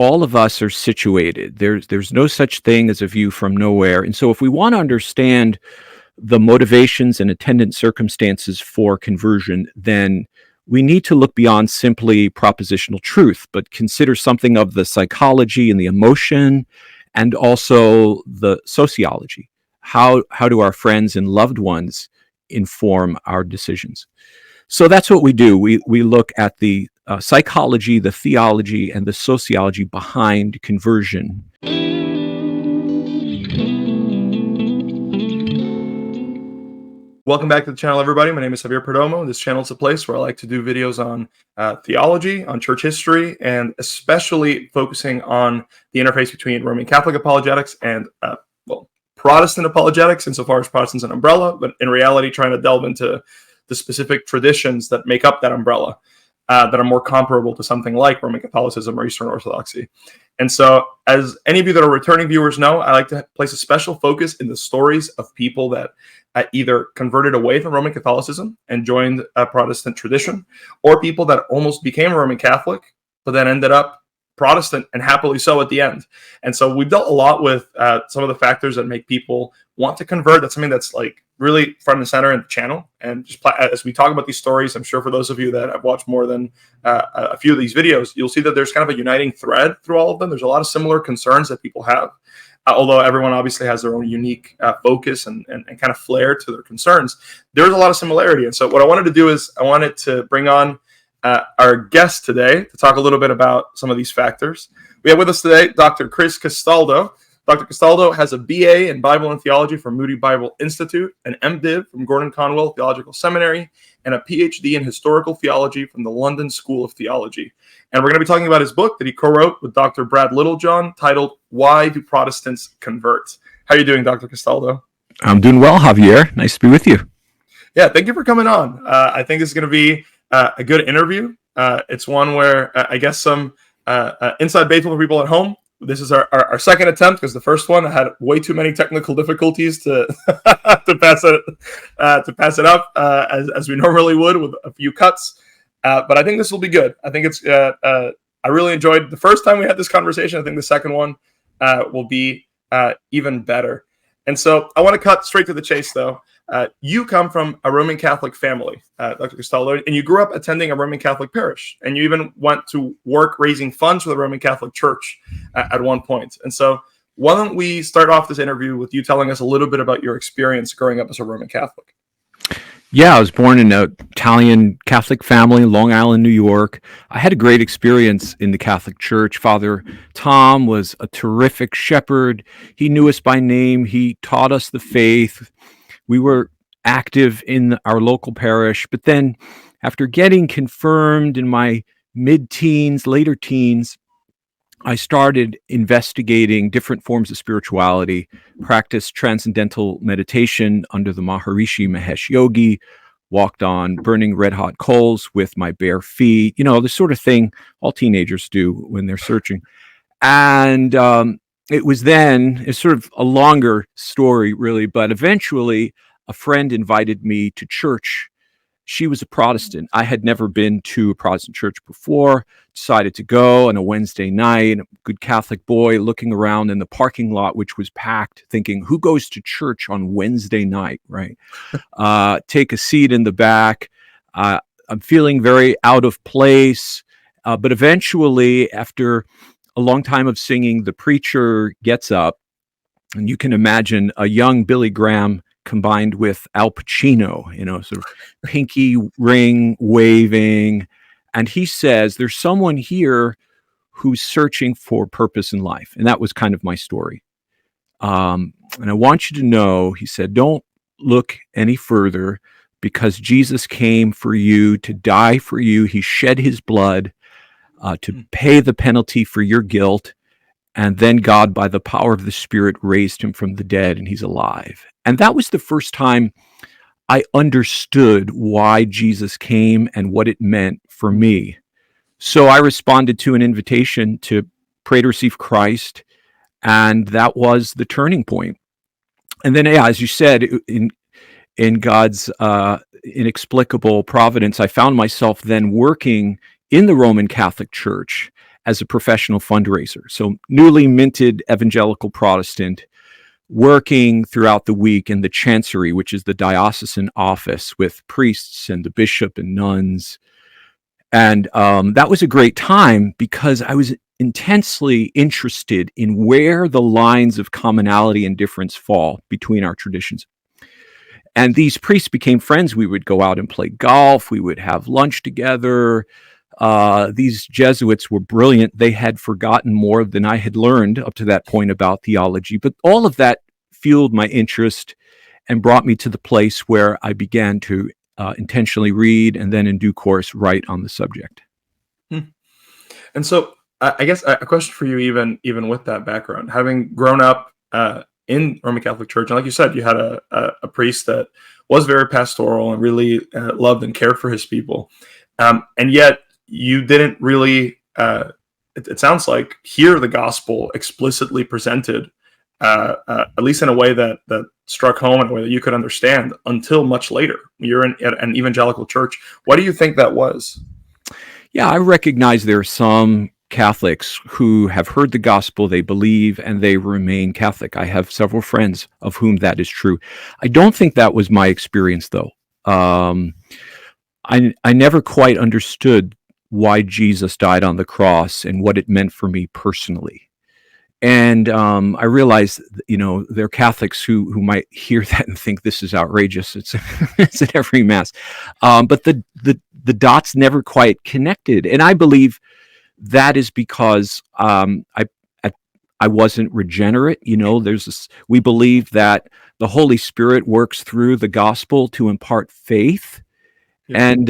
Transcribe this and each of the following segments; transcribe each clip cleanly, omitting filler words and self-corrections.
all of us are situated. There's no such thing as a view from nowhere. And so if we want to understand the motivations and attendant circumstances for conversion, then we need to look beyond simply propositional truth, but consider something of the psychology and the emotion, and also the sociology. How do our friends and loved ones inform our decisions? So that's what we do. We look at the psychology, the theology, and the sociology behind conversion. Welcome back to the channel, everybody. My name is Javier Perdomo. This channel is a place where I like to do videos on theology, on church history, and especially focusing on the interface between Roman Catholic apologetics and Protestant apologetics, insofar as Protestant's an umbrella, but in reality trying to delve into the specific traditions that make up that umbrella that are more comparable to something like Roman Catholicism or Eastern Orthodoxy. And so, as any of you that are returning viewers know, I like to place a special focus in the stories of people that either converted away from Roman Catholicism and joined a Protestant tradition, or people that almost became Roman Catholic, but then ended up Protestant, and happily so at the end. And so we've dealt a lot with some of the factors that make people want to convert. That's something that's like really front and center in the channel. And just as we talk about these stories, I'm sure for those of you that have watched more than a few of these videos, you'll see that there's kind of a uniting thread through all of them. There's a lot of similar concerns that people have, although everyone obviously has their own unique focus and kind of flair to their concerns. There's a lot of similarity. And so what I wanted to do is I wanted to bring on our guest today to talk a little bit about some of these factors. We have with us today Dr. Chris Castaldo. Dr. Castaldo has a BA in Bible and Theology from Moody Bible Institute, an MDiv from Gordon Conwell Theological Seminary, and a PhD in Historical Theology from the London School of Theology. And we're going to be talking about his book that he co-wrote with Dr. Brad Littlejohn, titled "Why Do Protestants Convert?" How are you doing, Dr. Castaldo? I'm doing well, Javier. Nice to be with you. Yeah, thank you for coming on. I think this is going to be a good interview. It's one where I guess some inside baseball for people at home. This is our second attempt, because the first one I had way too many technical difficulties to to pass it up as we normally would, with a few cuts. But I think this will be good. I think it's I really enjoyed the first time we had this conversation. I think the second one will be even better. And so I want to cut straight to the chase, though. You come from a Roman Catholic family, Dr. Castaldo, and you grew up attending a Roman Catholic parish, and you even went to work raising funds for the Roman Catholic Church at one point. And so why don't we start off this interview with you telling us a little bit about your experience growing up as a Roman Catholic? Yeah, I was born in an Italian Catholic family in Long Island, New York. I had a great experience in the Catholic Church. Father Tom was a terrific shepherd. He knew us by name. He taught us the faith. We were active in our local parish, but then after getting confirmed in my mid-teens, later teens, I started investigating different forms of spirituality, practiced transcendental meditation under the Maharishi Mahesh Yogi, walked on burning red-hot coals with my bare feet, the sort of thing all teenagers do when they're searching. And it's sort of a longer story, really, but eventually a friend invited me to church. She was a Protestant. I had never been to a Protestant church before, decided to go on a Wednesday night, a good Catholic boy looking around in the parking lot, which was packed, thinking, who goes to church on Wednesday night, right? Take a seat in the back. I'm feeling very out of place. But eventually, after a long time of singing, the preacher gets up, and you can imagine a young Billy Graham combined with Al Pacino, sort of pinky ring waving. And he says, there's someone here who's searching for purpose in life. And that was kind of my story. And I want you to know, he said, don't look any further, because Jesus came for you, to die for you. He shed his blood to pay the penalty for your guilt. And then God, by the power of the Spirit, raised him from the dead, and he's alive. And that was the first time I understood why Jesus came and what it meant for me. So I responded to an invitation to pray to receive Christ, and that was the turning point. And then, as you said, in God's inexplicable providence, I found myself then working in the Roman Catholic Church as a professional fundraiser. So, newly minted evangelical Protestant, working throughout the week in the chancery, which is the diocesan office with priests and the bishop and nuns. And that was a great time because I was intensely interested in where the lines of commonality and difference fall between our traditions. And these priests became friends. We would go out and play golf. We would have lunch together. These Jesuits were brilliant. They had forgotten more than I had learned up to that point about theology. But all of that fueled my interest and brought me to the place where I began to intentionally read and then in due course write on the subject. And so I guess a question for you, even with that background, having grown up in Roman Catholic Church, and like you said, you had a priest that was very pastoral and really loved and cared for his people, and yet you didn't really, it sounds like, hear the gospel explicitly presented, at least in a way that struck home, in a way that you could understand until much later. You're in an evangelical church. Why do you think that was? Yeah, I recognize there are some Catholics who have heard the gospel, they believe, and they remain Catholic. I have several friends of whom that is true. I don't think that was my experience, though. I never quite understood why Jesus died on the cross and what it meant for me personally. And I realize, there are Catholics who might hear that and think this is outrageous. It's it's at every mass, but the dots never quite connected. And I believe that is because I wasn't regenerate. There's this. We believe that the Holy Spirit works through the gospel to impart faith, and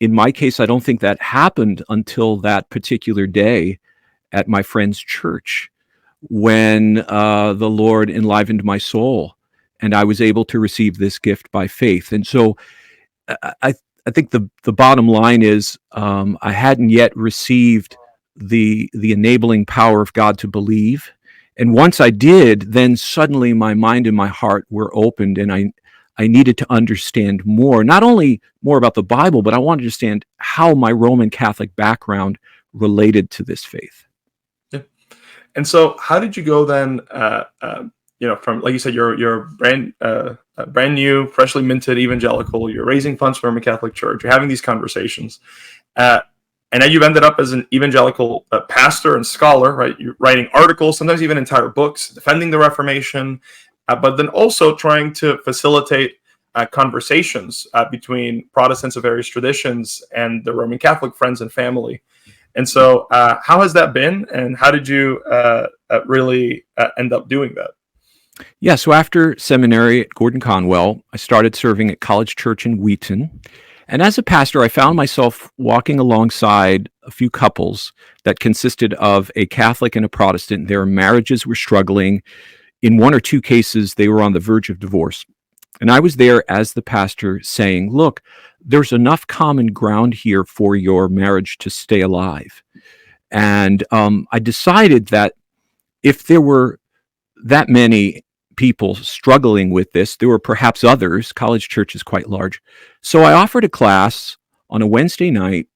in my case, I don't think that happened until that particular day at my friend's church, when the Lord enlivened my soul and I was able to receive this gift by faith. And so I think the bottom line is I hadn't yet received the enabling power of God to believe. And once I did, then suddenly my mind and my heart were opened, and I needed to understand more, not only more about the Bible, but I wanted to understand how my Roman Catholic background related to this faith. And so, how did you go then? From, like you said, you're brand new, freshly minted evangelical. You're raising funds for Roman Catholic Church. You're having these conversations, and then you've ended up as an evangelical pastor and scholar. Right, you're writing articles, sometimes even entire books, defending the Reformation, but then also trying to facilitate conversations between Protestants of various traditions and the Roman Catholic friends and family. And so how has that been, and how did you really end up doing that? Yeah, so after seminary at Gordon Conwell, I started serving at College Church in Wheaton. And as a pastor, I found myself walking alongside a few couples that consisted of a Catholic and a Protestant. Their marriages were struggling. In one or two cases, they were on the verge of divorce. And I was there as the pastor saying, look, there's enough common ground here for your marriage to stay alive. And I decided that if there were that many people struggling with this, there were perhaps others. College Church is quite large. So I offered a class on a Wednesday night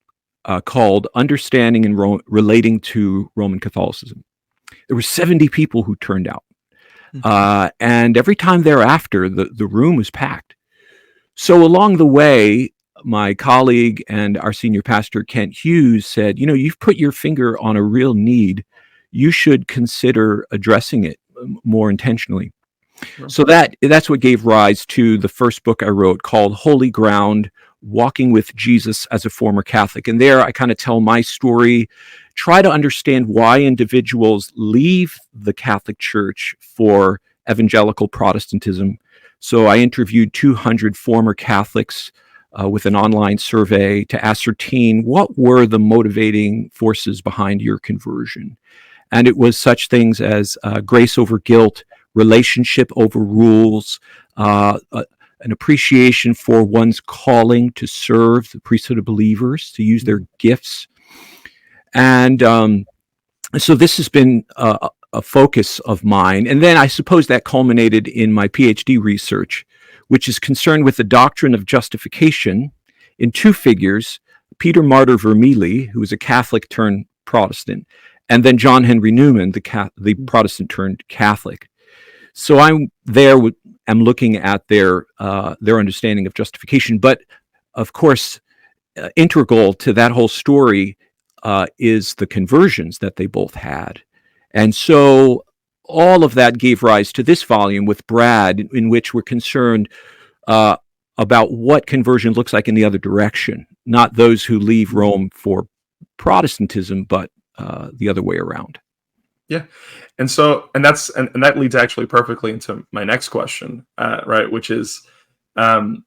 called Understanding and Relating to Roman Catholicism. There were 70 people who turned out. And every time thereafter, the room was packed. So along the way, my colleague and our senior pastor, Kent Hughes, said, you've put your finger on a real need. You should consider addressing it more intentionally. Sure. So that's what gave rise to the first book I wrote called Holy Ground, Walking with Jesus as a Former Catholic. And there I kind of tell my story, try to understand why individuals leave the Catholic Church for evangelical Protestantism. So I interviewed 200 former Catholics with an online survey to ascertain what were the motivating forces behind your conversion. And it was such things as grace over guilt, relationship over rules, an appreciation for one's calling to serve the priesthood of believers, to use their gifts. And so this has been a focus of mine. And then I suppose that culminated in my PhD research, which is concerned with the doctrine of justification in two figures, Peter Martyr Vermigli, who was a Catholic turned Protestant, and then John Henry Newman, the Protestant turned Catholic. So I'm looking at their understanding of justification, but of course, integral to that whole story is the conversions that they both had, and so all of that gave rise to this volume with Brad, in which we're concerned about what conversion looks like in the other direction, not those who leave Rome for Protestantism, but the other way around. Yeah, and that leads actually perfectly into my next question, right? Which is that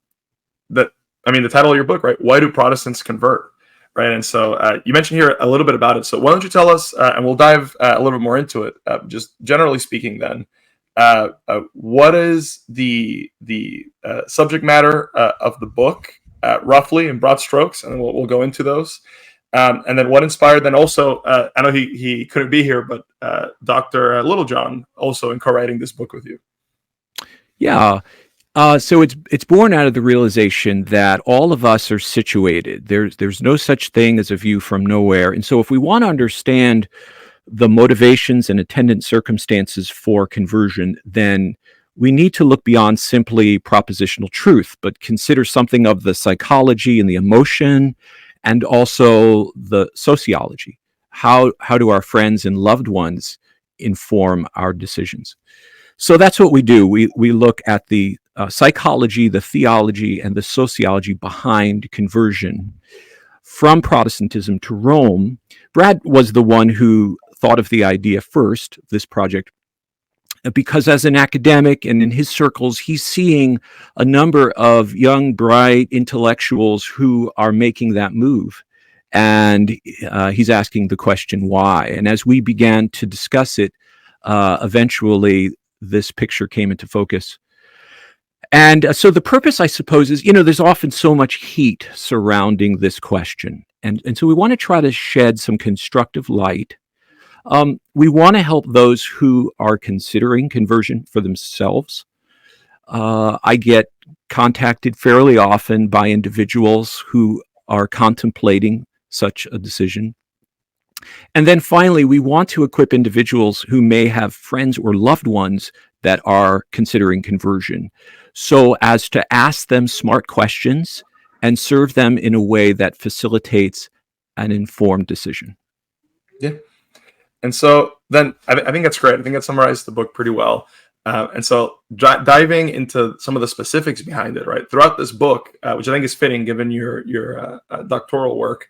the title of your book, right? Why do Protestants convert? Right, and so you mentioned here a little bit about it. So why don't you tell us, and we'll dive a little bit more into it. Just generally speaking, then, what is the subject matter of the book, roughly in broad strokes, and we'll go into those. And then what inspired, then also, I know he couldn't be here, but Dr. Littlejohn also in co-writing this book with you. Yeah. So it's born out of the realization that all of us are situated. There's no such thing as a view from nowhere. And so if we want to understand the motivations and attendant circumstances for conversion, then we need to look beyond simply propositional truth, but consider something of the psychology and the emotion, and also the sociology. How do our friends and loved ones inform our decisions? So that's what we do. We look at the psychology, the theology, and the sociology behind conversion from Protestantism to Rome. Brad was the one who thought of the idea first, this project, because as an academic and in his circles, he's seeing a number of young, bright intellectuals who are making that move. And he's asking the question, why? And as we began to discuss it, eventually this picture came into focus. And so the purpose, I suppose, is, there's often so much heat surrounding this question. And so we want to try to shed some constructive light. We want to help those who are considering conversion for themselves. I get contacted fairly often by individuals who are contemplating such a decision. And then finally, we want to equip individuals who may have friends or loved ones that are considering conversion, so as to ask them smart questions and serve them in a way that facilitates an informed decision. Yeah. And so then I think that's great. I think that summarized the book pretty well. And so diving into some of the specifics behind it, right? Throughout this book, which I think is fitting given your doctoral work,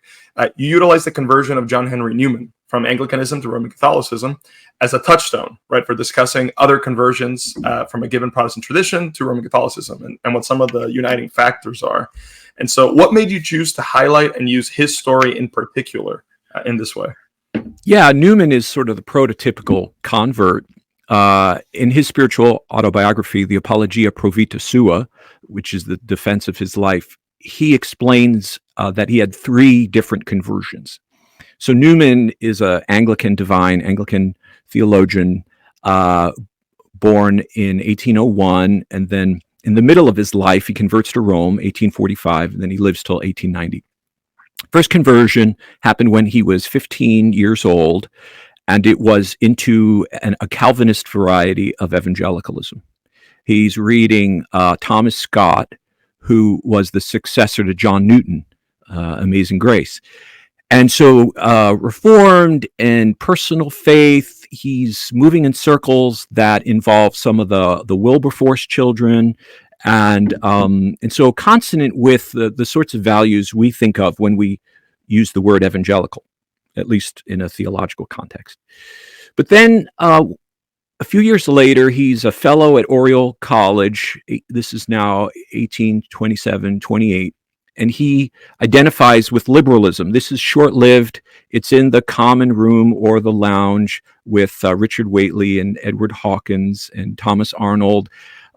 you utilize the conversion of John Henry Newman from Anglicanism to Roman Catholicism as a touchstone, right, for discussing other conversions from a given Protestant tradition to Roman Catholicism and what some of the uniting factors are. And so what made you choose to highlight and use his story in particular in this way? Yeah, Newman is sort of the prototypical convert. In his spiritual autobiography, the Apologia Pro Vita Sua, which is the defense of his life, he explains that he had three different conversions. So Newman is an Anglican divine, Anglican theologian, born in 1801, and then in the middle of his life, he converts to Rome, 1845, and then he lives till 1890. First conversion happened when he was 15 years old, and it was into a Calvinist variety of evangelicalism. He's reading Thomas Scott, who was the successor to John Newton, Amazing Grace. And so Reformed and personal faith, he's moving in circles that involve some of the Wilberforce children, and so consonant with the sorts of values we think of when we use the word evangelical, at least in a theological context. But then a few years later, he's a fellow at Oriel College. This is now 1827, 28. And he identifies with liberalism. This is short-lived. It's in the common room or the lounge with Richard Whately and Edward Hawkins and Thomas Arnold,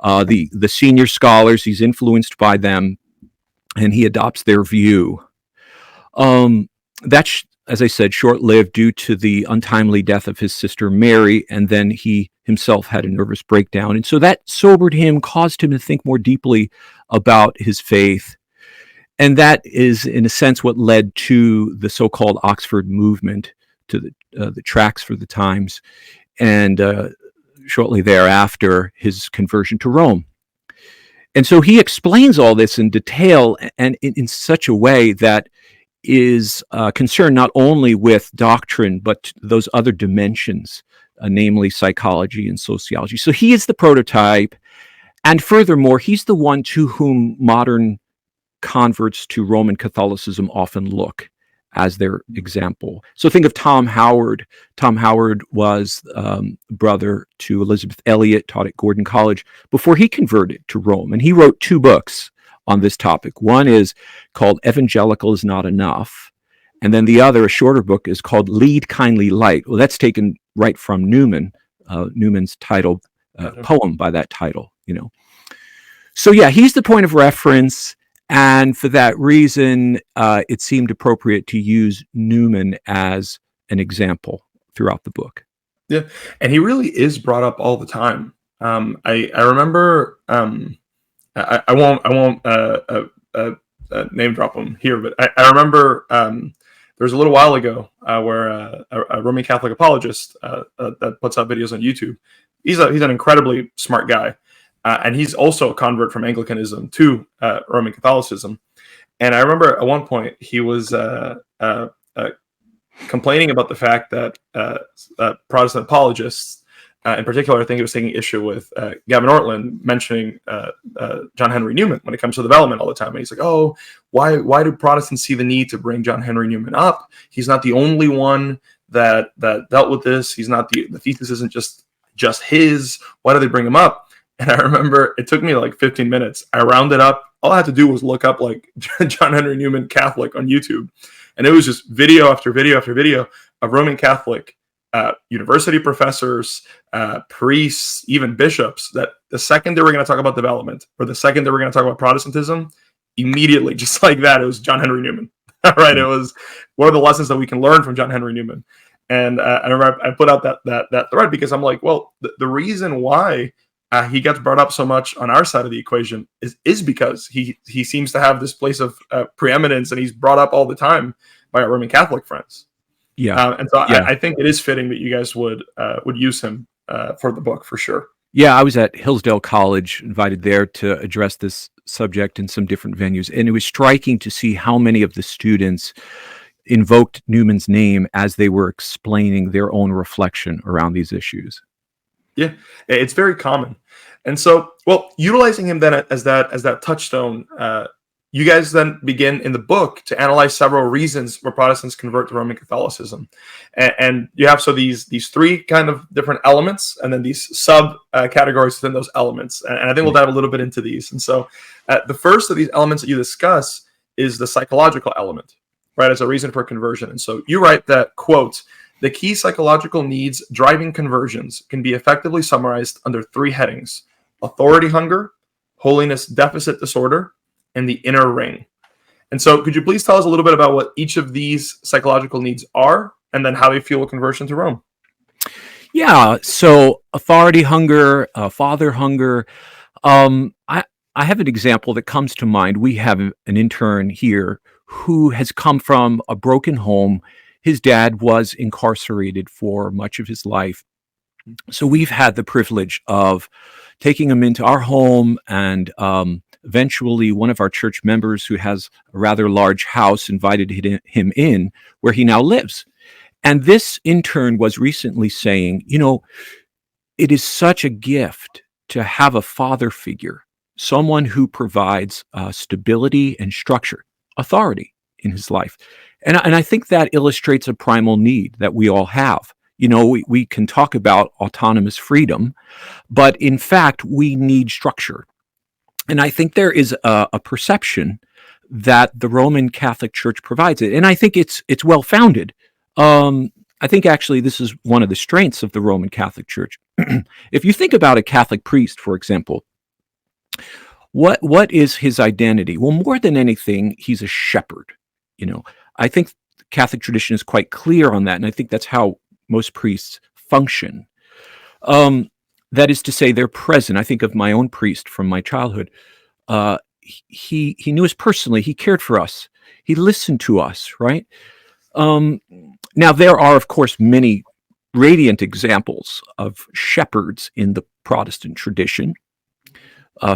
the senior scholars. He's influenced by them, and he adopts their view. That's, as I said, short-lived due to the untimely death of his sister Mary, and then he himself had a nervous breakdown. And so that sobered him, caused him to think more deeply about his faith. And that is, in a sense, what led to the so-called Oxford movement to the tracts for the Times, and shortly thereafter, his conversion to Rome. And so he explains all this in detail and in such a way that is concerned not only with doctrine, but those other dimensions, namely psychology and sociology. So he is the prototype. And furthermore, he's the one to whom modern converts to Roman Catholicism often look as their example. So think of Tom Howard. Tom Howard was brother to Elizabeth Elliot, taught at Gordon College before he converted to Rome. And he wrote 2 books on this topic. One is called Evangelical is Not Enough. And then the other, a shorter book, is called Lead Kindly Light. Well, that's taken right from Newman, Newman's title, poem by that title, So yeah, he's the point of reference. And for that reason, it seemed appropriate to use Newman as an example throughout the book. Yeah, and he really is brought up all the time. I remember, I won't name drop him here, but I remember there was a little while ago where a Roman Catholic apologist that puts out videos on YouTube. He's an incredibly smart guy. And he's also a convert from Anglicanism to Roman Catholicism. And I remember at one point he was complaining about the fact that Protestant apologists, in particular, I think he was taking issue with Gavin Ortlund mentioning John Henry Newman when it comes to development all the time. And he's like, oh, why do Protestants see the need to bring John Henry Newman up? He's not the only one that dealt with this. He's not the thesis isn't just his. Why do they bring him up? And I remember it took me like 15 minutes. I rounded up. All I had to do was look up like John Henry Newman Catholic on YouTube. And it was just video after video after video of Roman Catholic university professors, priests, even bishops, that the second they were going to talk about development or the second they were going to talk about Protestantism, immediately, just like that, it was John Henry Newman. Right? It was one of the lessons that we can learn from John Henry Newman. And I remember I put out that thread because I'm like, well, the reason why he gets brought up so much on our side of the equation is because he seems to have this place of preeminence, and he's brought up all the time by our Roman Catholic friends. Yeah, and so I think it is fitting that you guys would use him for the book for sure. Yeah, I was at Hillsdale College, invited there to address this subject in some different venues, and it was striking to see how many of the students invoked Newman's name as they were explaining their own reflection around these issues. Yeah, it's very common. And so, well, utilizing him then as that touchstone, you guys then begin in the book to analyze several reasons where Protestants convert to Roman Catholicism. And you have these 3 kind of different elements, and then these sub categories within those elements. And I think we'll dive a little bit into these. And so the first of these elements that you discuss is the psychological element, right, as a reason for conversion. And so you write that, quote, the key psychological needs driving conversions can be effectively summarized under 3 headings: authority hunger, holiness deficit disorder, and the inner ring. And so could you please tell us a little bit about what each of these psychological needs are, and then how they fuel conversion to Rome? Yeah, so authority hunger, father hunger. I have an example that comes to mind. We have an intern here who has come from a broken home. His dad was incarcerated for much of his life. So we've had the privilege of taking him into our home, and eventually one of our church members who has a rather large house invited him in where he now lives. And this intern was recently saying, it is such a gift to have a father figure, someone who provides stability and structure, authority in his life. And I think that illustrates a primal need that we all have. We can talk about autonomous freedom, but in fact, we need structure. And I think there is a perception that the Roman Catholic Church provides it. And I think it's well-founded. I think actually this is one of the strengths of the Roman Catholic Church. If you think about a Catholic priest, for example, what is his identity? Well, more than anything, he's a shepherd. I think the Catholic tradition is quite clear on that, and I think that's how most priests function. That is to say, they're present. I think of my own priest from my childhood. He knew us personally. He cared for us. He listened to us, right? Um, Now, there are, of course, many radiant examples of shepherds in the Protestant tradition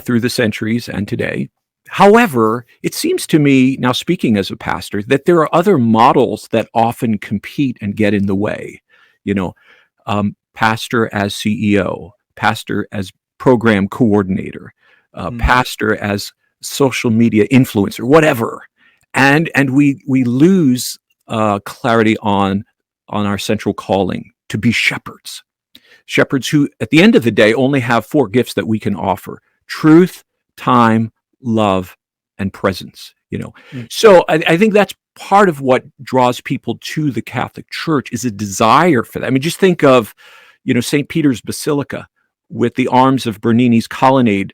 through the centuries and today. However, it seems to me, now speaking as a pastor, that there are other models that often compete and get in the way. You know, pastor as CEO, pastor as program coordinator, Mm. pastor as social media influencer, whatever, and we lose clarity on our central calling to be shepherds. Shepherds who, at the end of the day, only have four gifts that we can offer: truth, time, love, and presence. Mm. So I think that's part of what draws people to the Catholic Church is a desire for that. I mean, just think of, St. Peter's Basilica with the arms of Bernini's colonnade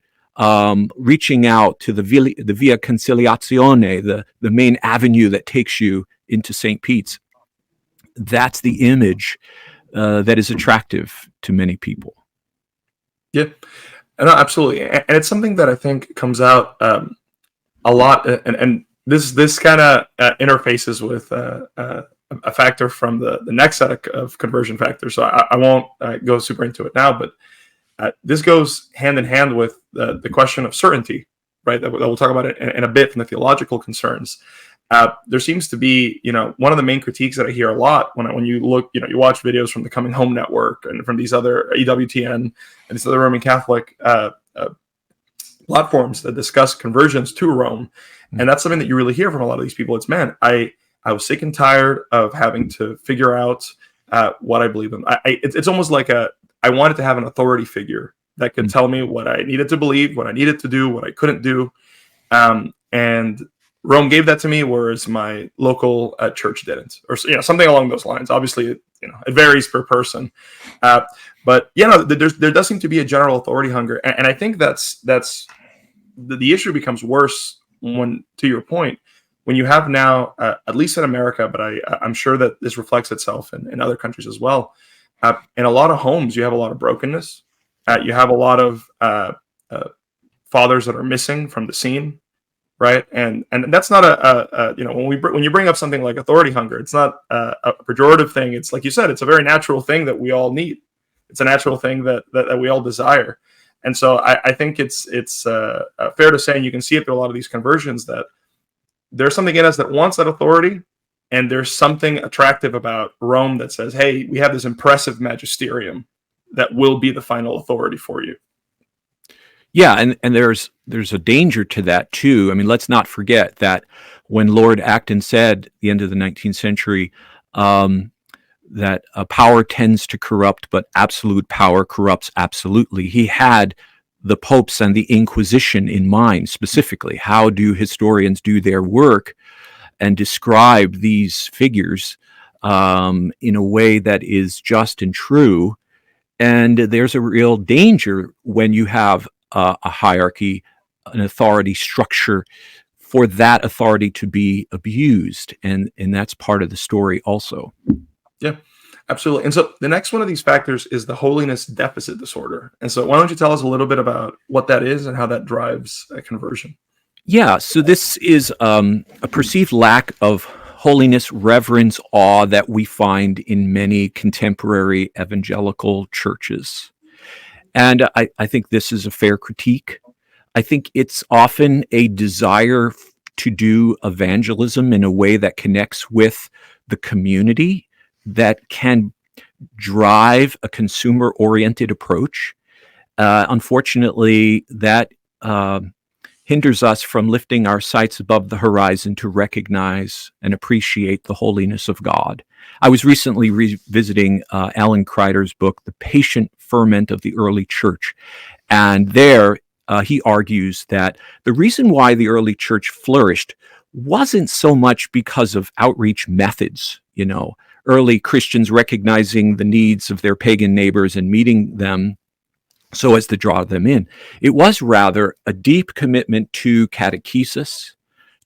reaching out to the Via Conciliazione, the main avenue that takes you into St. Pete's. That's the image that is attractive to many people. Yeah, no, absolutely, and it's something that I think comes out a lot, and this kind of interfaces with a factor from the next set of conversion factors. So I won't go super into it now, but this goes hand in hand with the question of certainty, right? That we'll talk about it in a bit from the theological concerns. There seems to be, one of the main critiques that I hear a lot when you look, you watch videos from the Coming Home Network and from these other EWTN and these other Roman Catholic platforms that discuss conversions to Rome, and that's something that you really hear from a lot of these people. It's, man, I was sick and tired of having to figure out what I believe in. It's almost like I wanted to have an authority figure that could tell me what I needed to believe, what I needed to do, what I couldn't do, and Rome gave that to me, whereas my local church didn't, or something along those lines. Obviously, it varies per person, but there does seem to be a general authority hunger, and I think that's the issue becomes worse when, to your point, when you have now, at least in America, but I'm sure that this reflects itself in other countries as well. In a lot of homes, you have a lot of brokenness. You have a lot of fathers that are missing from the scene. Right, and that's not when you bring up something like authority hunger, it's not a pejorative thing. It's like you said, it's a very natural thing that we all need. It's a natural thing that we all desire, and so I think it's fair to say, and you can see it through a lot of these conversions, that there's something in us that wants that authority, and there's something attractive about Rome that says, hey, we have this impressive magisterium that will be the final authority for you. Yeah, and there's a danger to that too. I mean, let's not forget that when Lord Acton said at the end of the 19th century that power tends to corrupt, but absolute power corrupts absolutely, he had the popes and the Inquisition in mind specifically. How do historians do their work and describe these figures in a way that is just and true? And there's a real danger when you have a hierarchy, an authority structure, for that authority to be abused, and that's part of the story also. Yeah, absolutely. And so the next one of these factors is the holiness deficit disorder. And so why don't you tell us a little bit about what that is and how that drives a conversion? Yeah, so this is a perceived lack of holiness, reverence, awe that we find in many contemporary evangelical churches. And I think this is a fair critique. I think it's often a desire to do evangelism in a way that connects with the community that can drive a consumer-oriented approach. Unfortunately, that hinders us from lifting our sights above the horizon to recognize and appreciate the holiness of God. I was recently revisiting Alan Kreider's book, The Patient Ferment of the Early Church, and there he argues that the reason why the early church flourished wasn't so much because of outreach methods, early Christians recognizing the needs of their pagan neighbors and meeting them so as to draw them in. It was rather a deep commitment to catechesis,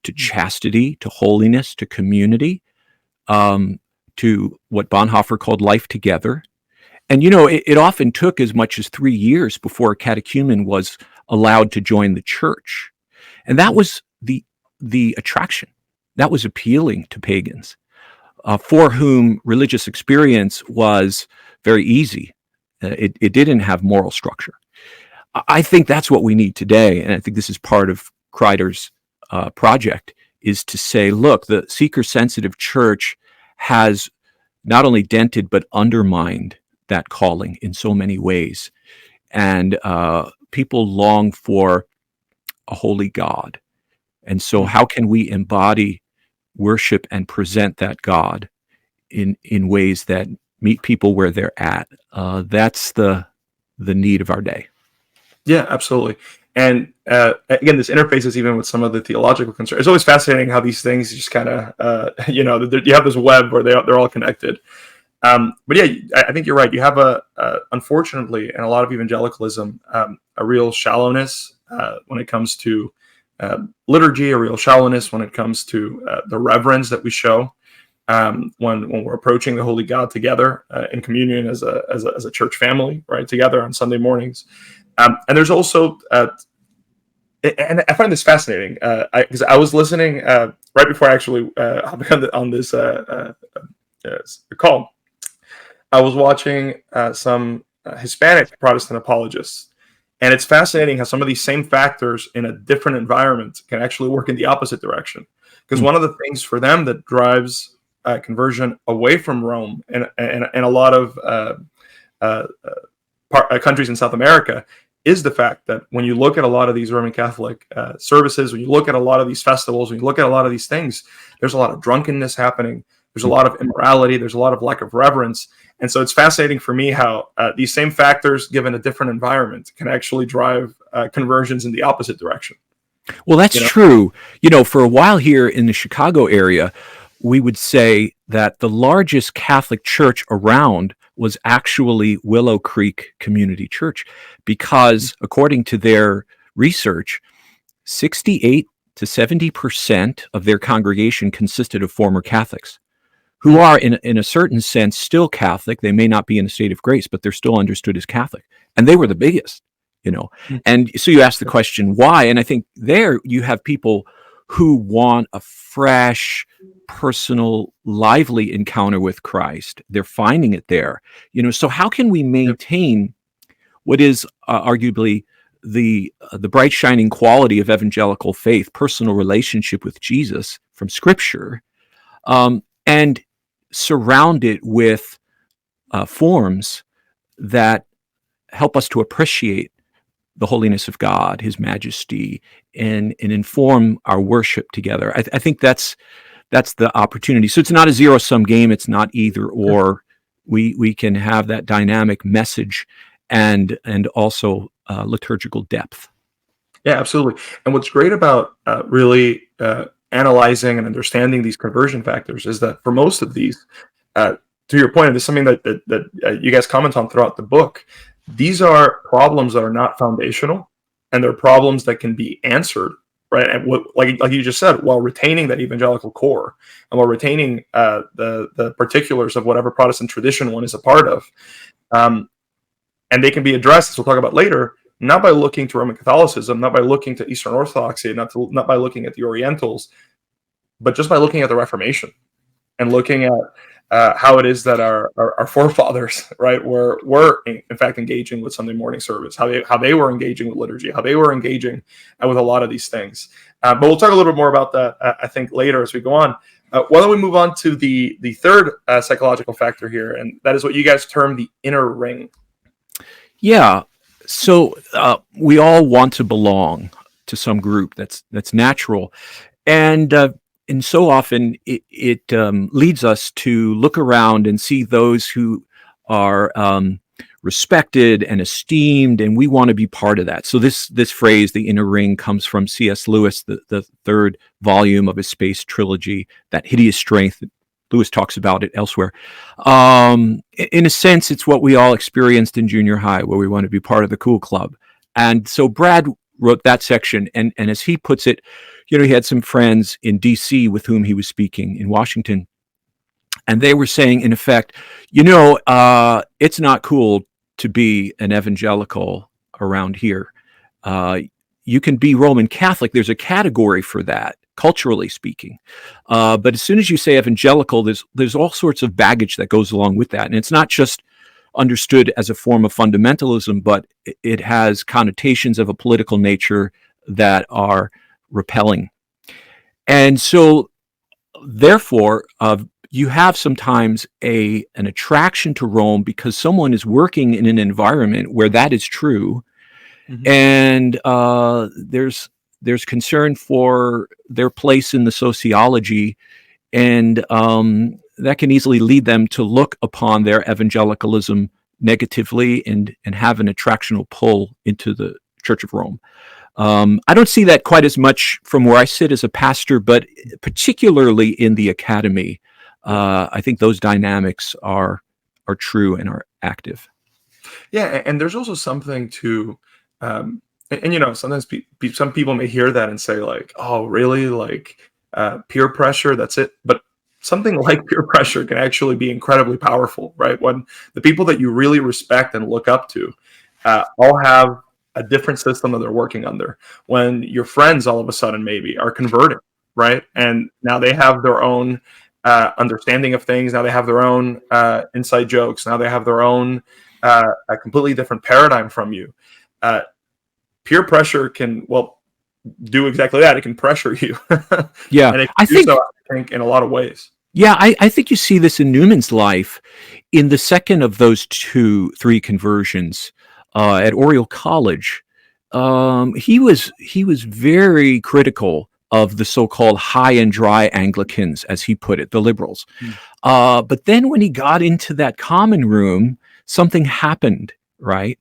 to chastity, to holiness, to community, to what Bonhoeffer called life together. And, it often took as much as 3 years before a catechumen was allowed to join the church. And that was the attraction. That was appealing to pagans. for whom religious experience was very easy. It didn't have moral structure. I think that's what we need today, and I think this is part of Kreider's project, is to say, look, the seeker-sensitive church has not only dented but undermined that calling in so many ways, and people long for a holy God. And so how can we embody, worship, and present that God in ways that meet people where they're at? That's the need of our day. Yeah, absolutely. And again, this interfaces even with some of the theological concerns. It's always fascinating how these things just kind of, you have this web where they're all connected. But yeah, I think you're right. You have unfortunately, in a lot of evangelicalism, a real shallowness when it comes to liturgy, a real shallowness when it comes to the reverence that we show when we're approaching the Holy God together in communion as a church family, right, together on Sunday mornings. And there's also, and I find this fascinating because I was listening right before I actually hopping on this call. I was watching some Hispanic Protestant apologists, and it's fascinating how some of these same factors in a different environment can actually work in the opposite direction. Because one of the things for them that drives conversion away from Rome and a lot of countries in South America is the fact that when you look at a lot of these Roman Catholic services, when you look at a lot of these festivals, when you look at a lot of these things, there's a lot of drunkenness happening. There's a lot of immorality. There's a lot of lack of reverence. And so it's fascinating for me how these same factors, given a different environment, can actually drive conversions in the opposite direction. Well, that's true. For a while here in the Chicago area, we would say that the largest Catholic church around was actually Willow Creek Community Church, because according to their research, 68 to 70% of their congregation consisted of former Catholics who are in a certain sense still Catholic. They may not be in a state of grace, but they're still understood as Catholic. And they were the biggest, And so you ask the question, why? And I think there you have people who want a fresh, personal, lively encounter with Christ. They're finding it there. So how can we maintain what is arguably the bright, shining quality of evangelical faith, personal relationship with Jesus from Scripture, and surround it with forms that help us to appreciate the holiness of God, His majesty, and inform our worship together. I think that's the opportunity. So it's not a zero-sum game. It's not either or. We can have that dynamic message and also liturgical depth. Yeah, absolutely. And what's great about really analyzing and understanding these conversion factors is that for most of these, to your point, and this is something that you guys comment on throughout the book, these are problems that are not foundational, and they're problems that can be answered, right? And like you just said, while retaining that evangelical core and while retaining the particulars of whatever Protestant tradition one is a part of, and they can be addressed, as we'll talk about later, not by looking to Roman Catholicism, not by looking to Eastern Orthodoxy, not by looking at the Orientals, but just by looking at the Reformation and looking at how it is that our forefathers, right, were in fact engaging with Sunday morning service, how they were engaging with liturgy, how they were engaging with a lot of these things. But we'll talk a little bit more about that, I think, later as we go on. Why don't we move on to the third psychological factor here, and that is what you guys term the inner ring. Yeah. So we all want to belong to some group. That's natural, and so often it leads us to look around and see those who are respected and esteemed, and we want to be part of that. So this phrase, the inner ring, comes from C.S. Lewis, the third volume of his space trilogy, That Hideous Strength. Lewis talks about it elsewhere. In a sense, it's what we all experienced in junior high, where we want to be part of the cool club. And so Brad wrote that section, and as he puts it, he had some friends in D.C. with whom he was speaking in Washington, and they were saying, in effect, it's not cool to be an evangelical around here. You can be Roman Catholic. There's a category for that. culturally speaking. But as soon as you say evangelical, there's all sorts of baggage that goes along with that. And it's not just understood as a form of fundamentalism, but it has connotations of a political nature that are repelling. And so, therefore, you have sometimes an attraction to Rome because someone is working in an environment where that is true, Mhm. and there's concern for their place in the sociology, and that can easily lead them to look upon their evangelicalism negatively and have an attractional pull into the Church of Rome. I don't see that quite as much from where I sit as a pastor, but particularly in the academy, I think those dynamics are true and are active. Yeah, and there's also something to, sometimes some people may hear that and say like, "Oh, really? Like peer pressure? That's it?" But something like peer pressure can actually be incredibly powerful, right? When the people that you really respect and look up to all have a different system that they're working under. When your friends all of a sudden maybe are converted, right, and now they have their own understanding of things. Now they have their own inside jokes. Now they have their own a completely different paradigm from you. Uh, Peer pressure can, well, do exactly that. It can pressure you, Yeah, and it I can do so, think. I think, in a lot of ways. Yeah, I think you see this in Newman's life in the second of those three conversions at Oriel College. He was very critical of the so-called high and dry Anglicans, as he put it, the liberals. Mm. But then when he got into that common room, something happened, right?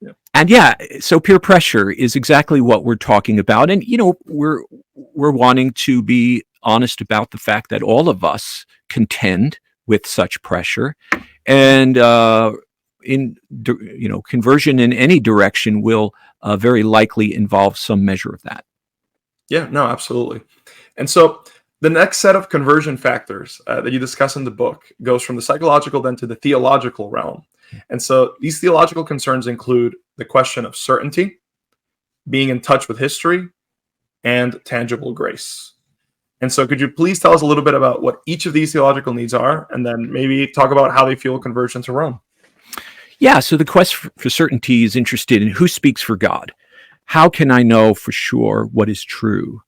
Yeah. And yeah, so peer pressure is exactly what we're talking about. And we're wanting to be honest about the fact that all of us contend with such pressure, and conversion in any direction will very likely involve some measure of that. Yeah, no, absolutely. And so the next set of conversion factors that you discuss in the book goes from the psychological then to the theological realm. And so these theological concerns include the question of certainty, being in touch with history, and tangible grace. And so could you please tell us a little bit about what each of these theological needs are, and then maybe talk about how they fuel conversion to Rome? Yeah, so the quest for certainty is interested in who speaks for God. How can I know for sure what is true?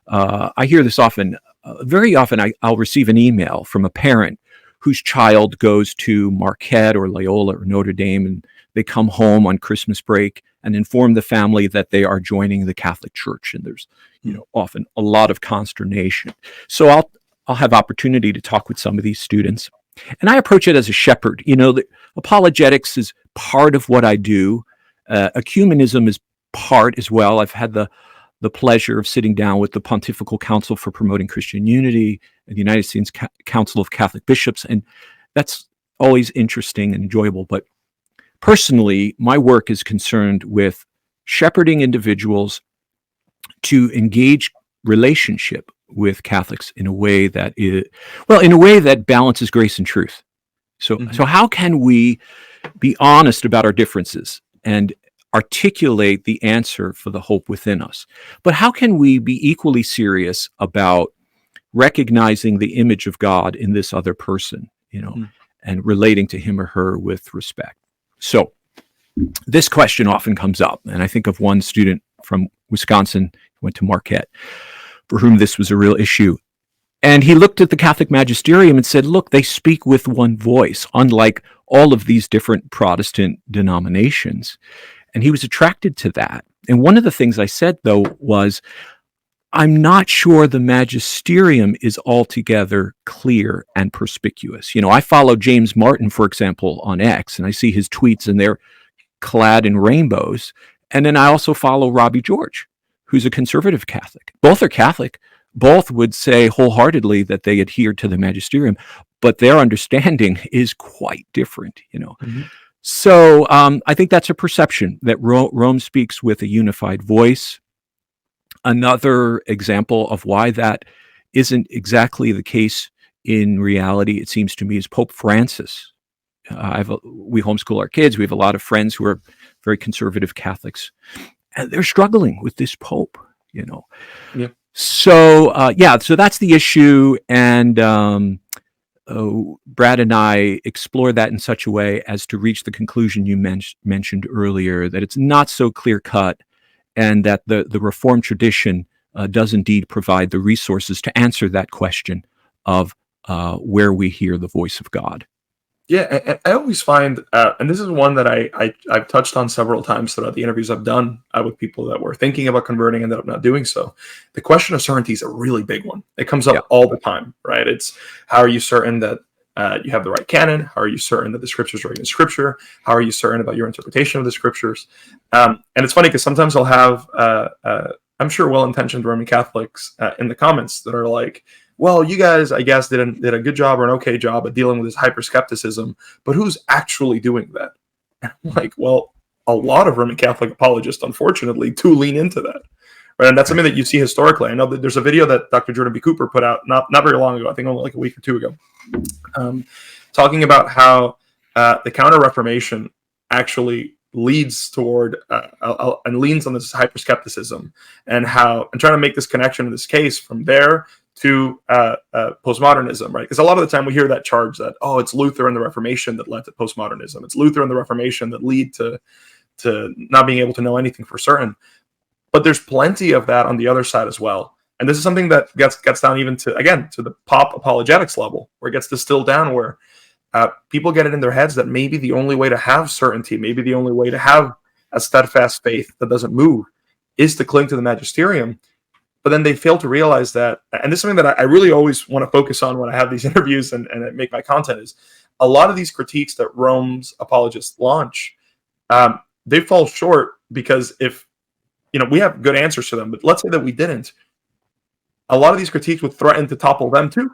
I hear this often. Very often, I'll receive an email from a parent whose child goes to Marquette or Loyola or Notre Dame, and they come home on Christmas break and inform the family that they are joining the Catholic Church. And there's, often a lot of consternation. So I'll have opportunity to talk with some of these students, and I approach it as a shepherd. The apologetics is part of what I do. Ecumenism is part as well. I've had the pleasure of sitting down with the Pontifical Council for Promoting Christian Unity and the United States Council of Catholic Bishops, and that's always interesting and enjoyable. But personally, my work is concerned with shepherding individuals to engage relationship with Catholics in a way that balances grace and truth. So how can we be honest about our differences and articulate the answer for the hope within us? But how can we be equally serious about recognizing the image of God in this other person, and relating to him or her with respect? So this question often comes up, and I think of one student from Wisconsin who went to Marquette, for whom this was a real issue. And he looked at the Catholic magisterium and said, look, they speak with one voice, unlike all of these different Protestant denominations. And he was attracted to that. And one of the things I said, though, was, I'm not sure the magisterium is altogether clear and perspicuous. I follow James Martin, for example, on X, and I see his tweets, and they're clad in rainbows. And then I also follow Robbie George, who's a conservative Catholic. Both are Catholic. Both would say wholeheartedly that they adhere to the magisterium, but their understanding is quite different, So I think that's a perception that Rome speaks with a unified voice. Another example of why that isn't exactly the case in reality, it seems to me, is Pope Francis. We homeschool our kids. We have a lot of friends who are very conservative Catholics, and they're struggling with this Pope. Yeah. So that's the issue, and Brad and I explore that in such a way as to reach the conclusion you mentioned earlier, that it's not so clear cut, and that the Reformed tradition does indeed provide the resources to answer that question of where we hear the voice of God. Yeah, and I always find, and this is one that I've touched on several times throughout the interviews I've done with people that were thinking about converting and ended up not doing so. The question of certainty is a really big one. It comes Yeah. up all the time, right? It's how are you certain that you have the right canon? How are you certain that the scriptures are even scripture? How are you certain about your interpretation of the scriptures? And it's funny because sometimes I'll have, I'm sure, well-intentioned Roman Catholics in the comments that are like, well, you guys, I guess, did a good job or an okay job at dealing with this hyper skepticism, but who's actually doing that? I'm like, well, a lot of Roman Catholic apologists, unfortunately, do lean into that. Right? And that's something that you see historically. I know that there's a video that Dr. Jordan B. Cooper put out not very long ago, I think only like a week or two ago, talking about how the Counter Reformation actually leads toward and leans on this hyper skepticism, and trying to make this connection in this case from there to postmodernism, right? Because a lot of the time we hear that charge that, oh, it's Luther and the Reformation that led to postmodernism. It's Luther and the Reformation that lead to not being able to know anything for certain. But there's plenty of that on the other side as well. And this is something that gets down even to, again, to the pop apologetics level, where it gets distilled down, where people get it in their heads that maybe the only way to have certainty, maybe the only way to have a steadfast faith that doesn't move, is to cling to the magisterium. But then they fail to realize that, and this is something that I really always want to focus on when I have these interviews and make my content, is a lot of these critiques that Rome's apologists launch, they fall short because if, we have good answers to them, but let's say that we didn't, a lot of these critiques would threaten to topple them too,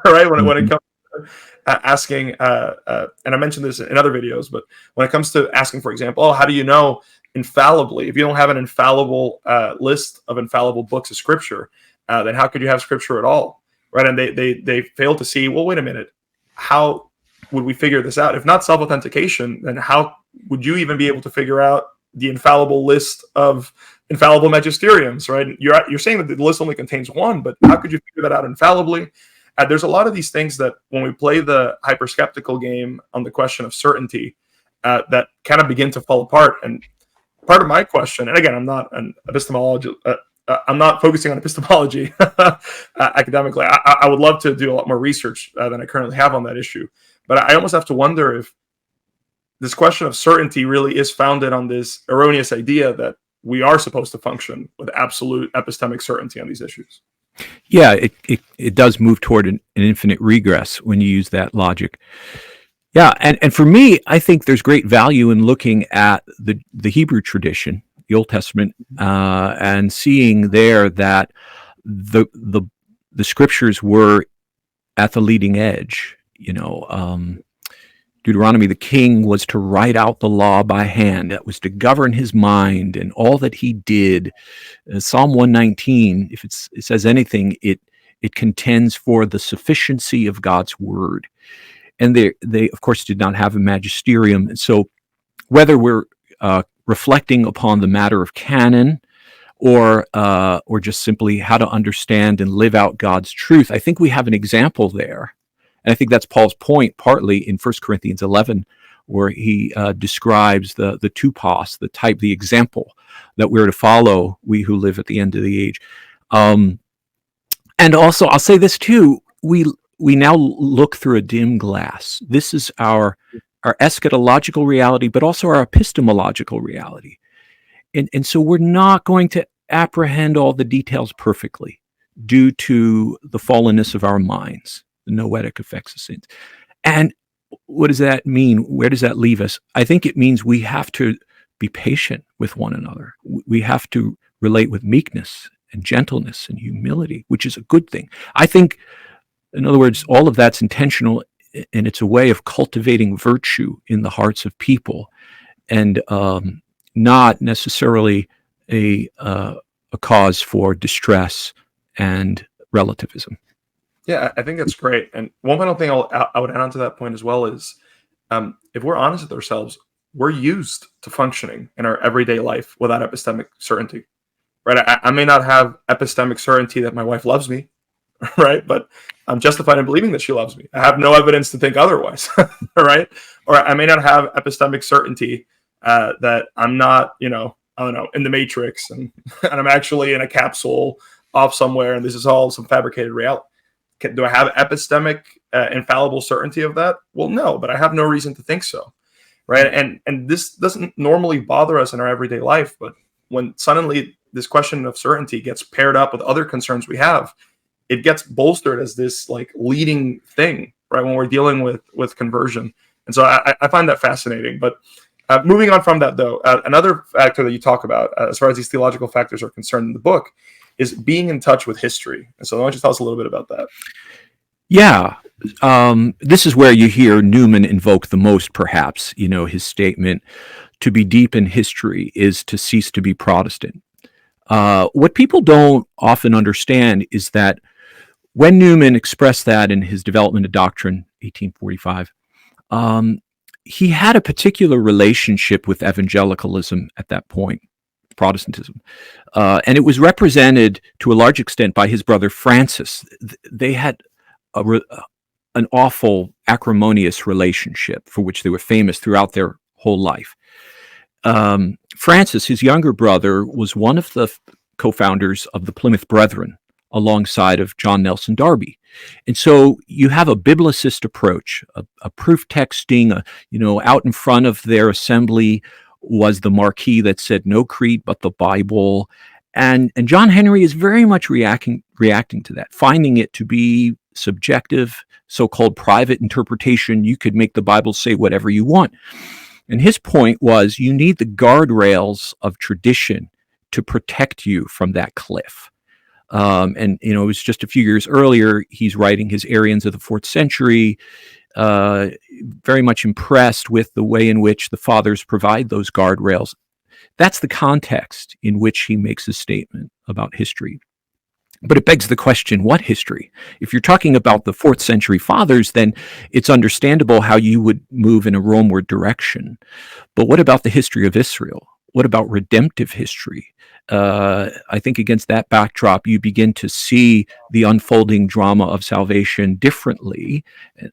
right? When it comes to asking, and I mentioned this in other videos, but when it comes to asking, for example, how do you know infallibly? If you don't have an infallible list of infallible books of scripture, then how could you have scripture at all, right? And they fail to see, well, wait a minute, how would we figure this out? If not self-authentication, then how would you even be able to figure out the infallible list of infallible magisteriums, right? You're saying that the list only contains one, but how could you figure that out infallibly? There's a lot of these things that when we play the hyper-skeptical game on the question of certainty, that kind of begin to fall apart. And part of my question, and again, I'm not an epistemologist, I'm not focusing on epistemology academically. I would love to do a lot more research than I currently have on that issue. But I almost have to wonder if this question of certainty really is founded on this erroneous idea that we are supposed to function with absolute epistemic certainty on these issues. Yeah, it does move toward an infinite regress when you use that logic. Yeah, and for me, I think there's great value in looking at the Hebrew tradition, the Old Testament, and seeing there that the scriptures were at the leading edge. Deuteronomy, the king was to write out the law by hand. That was to govern his mind and all that he did. Psalm 119, if it says anything, it contends for the sufficiency of God's word. And they of course did not have a magisterium. And so whether we're reflecting upon the matter of canon or just simply how to understand and live out God's truth, I think we have an example there. And I think that's Paul's point, partly in 1 Corinthians 11, where he describes the tupos, the type, the example that we're to follow, we who live at the end of the age. And also, I'll say this too, we now look through a dim glass. This is our eschatological reality, but also our epistemological reality. And so we're not going to apprehend all the details perfectly due to the fallenness of our minds, the noetic effects of sins. And what does that mean? Where does that leave us? I think it means we have to be patient with one another. We have to relate with meekness and gentleness and humility, which is a good thing. I think, in other words, all of that's intentional, and it's a way of cultivating virtue in the hearts of people, and not necessarily a cause for distress and relativism. Yeah, I think that's great. And one final thing I would add on to that point as well is, if we're honest with ourselves, we're used to functioning in our everyday life without epistemic certainty. right? I may not have epistemic certainty that my wife loves me, right? But I'm justified in believing that she loves me. I have no evidence to think otherwise, right? Or I may not have epistemic certainty that I'm not, I don't know, in the Matrix and, and I'm actually in a capsule off somewhere and this is all some fabricated reality. Do I have epistemic, infallible certainty of that? Well, no, but I have no reason to think so, right? And this doesn't normally bother us in our everyday life, but when suddenly this question of certainty gets paired up with other concerns we have, it gets bolstered as this like leading thing, right? When we're dealing with conversion, and so I find that fascinating. But moving on from that, though, another factor that you talk about as far as these theological factors are concerned in the book is being in touch with history. And so, why don't you tell us a little bit about that? Yeah. This is where you hear Newman invoke the most, perhaps, his statement, to be deep in history is to cease to be Protestant. What people don't often understand is that when Newman expressed that in his Development of Doctrine, 1845, he had a particular relationship with evangelicalism at that point, Protestantism. And it was represented to a large extent by his brother Francis. They had an awful acrimonious relationship for which they were famous throughout their whole life. Francis, his younger brother, was one of the co-founders of the Plymouth Brethren alongside of John Nelson Darby. And so you have a biblicist approach, a proof texting, out in front of their assembly was the marquee that said no creed but the Bible. And John Henry is very much reacting to that, finding it to be subjective, so-called private interpretation. You could make the Bible say whatever you want. And his point was you need the guardrails of tradition to protect you from that cliff. It was just a few years earlier, he's writing his Arians of the 4th century, very much impressed with the way in which the fathers provide those guardrails. That's the context in which he makes a statement about history. But it begs the question, what history? If you're talking about the 4th century fathers, then it's understandable how you would move in a Romeward direction. But what about the history of Israel? What about redemptive history? I think against that backdrop, you begin to see the unfolding drama of salvation differently.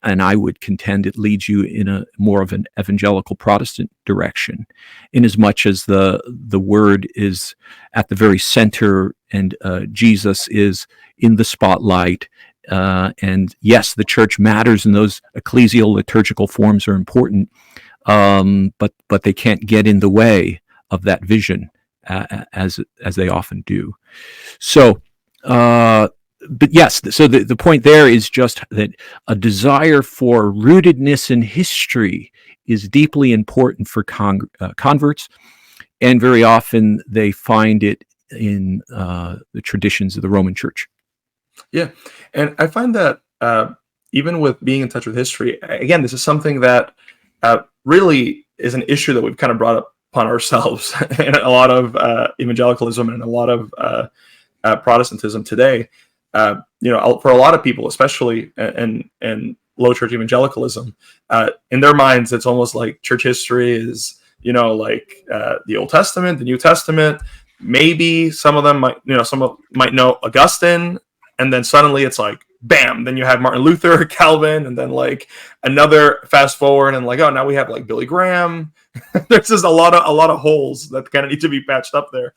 And I would contend it leads you in a more of an evangelical Protestant direction, in as much as the word is at the very center and Jesus is in the spotlight. And yes, the church matters and those ecclesial liturgical forms are important, but they can't get in the way of that vision as they often do. So, but yes, so the point there is just that a desire for rootedness in history is deeply important for converts, and very often they find it in the traditions of the Roman Church. Yeah, and I find that even with being in touch with history, again, this is something that really is an issue that we've kind of brought up upon ourselves in a lot of evangelicalism and a lot of Protestantism today. For a lot of people, especially in low church evangelicalism, in their minds, it's almost like church history is, like the Old Testament, the New Testament. Maybe some of them might know Augustine, and then suddenly it's like, bam, then you have Martin Luther, Calvin, and then like another fast forward and like, oh, now we have like Billy Graham. There's just a lot of holes that kind of need to be patched up there.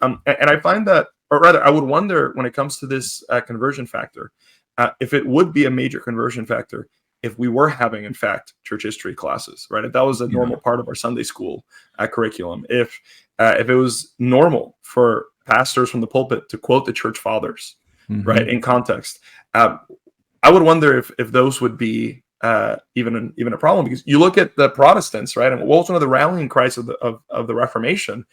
And I find that, or rather, I would wonder when it comes to this conversion factor, if it would be a major conversion factor if we were having, in fact, church history classes, right? If that was a normal part of our Sunday school curriculum, if it was normal for pastors from the pulpit to quote the church fathers, right, in context, I would wonder if those would be even a problem, because you look at the Protestants, right, and what was one of the rallying cries of the Reformation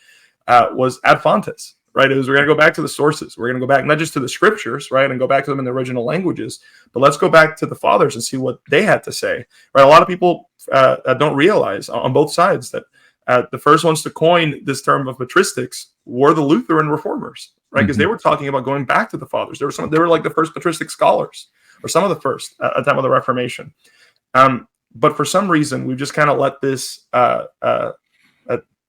was ad fontes, right? It was, we're going to go back to the sources. We're going to go back not just to the scriptures, right, and go back to them in the original languages, but let's go back to the fathers and see what they had to say, right? A lot of people don't realize on both sides that the first ones to coin this term of patristics were the Lutheran reformers, right? Because they were talking about going back to the fathers. They were like the first patristic scholars, or some of the first at the time of the Reformation. But for some reason, we've just kind of let this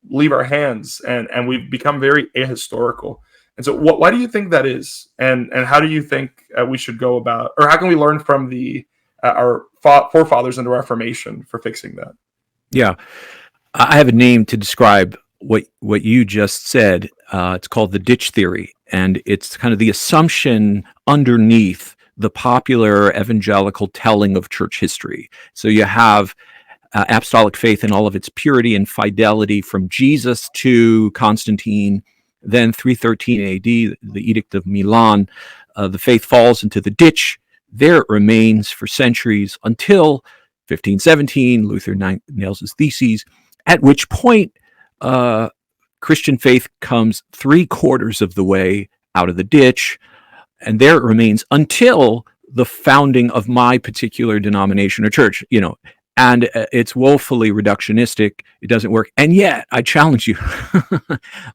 leave our hands, and we've become very ahistorical. And so, why do you think that is? And how do you think we should go about, or how can we learn from the our forefathers in the Reformation for fixing that? Yeah, I have a name to describe what you just said. It's called the ditch theory, and it's kind of the assumption underneath the popular evangelical telling of church history. So you have apostolic faith in all of its purity and fidelity from Jesus to Constantine, then 313 AD, the Edict of Milan. The faith falls into the ditch. There it remains for centuries until 1517, Luther nails his theses, at which point Christian faith comes 3/4 of the way out of the ditch, and there it remains until the founding of my particular denomination or church, and it's woefully reductionistic. It doesn't work. And yet, I challenge you,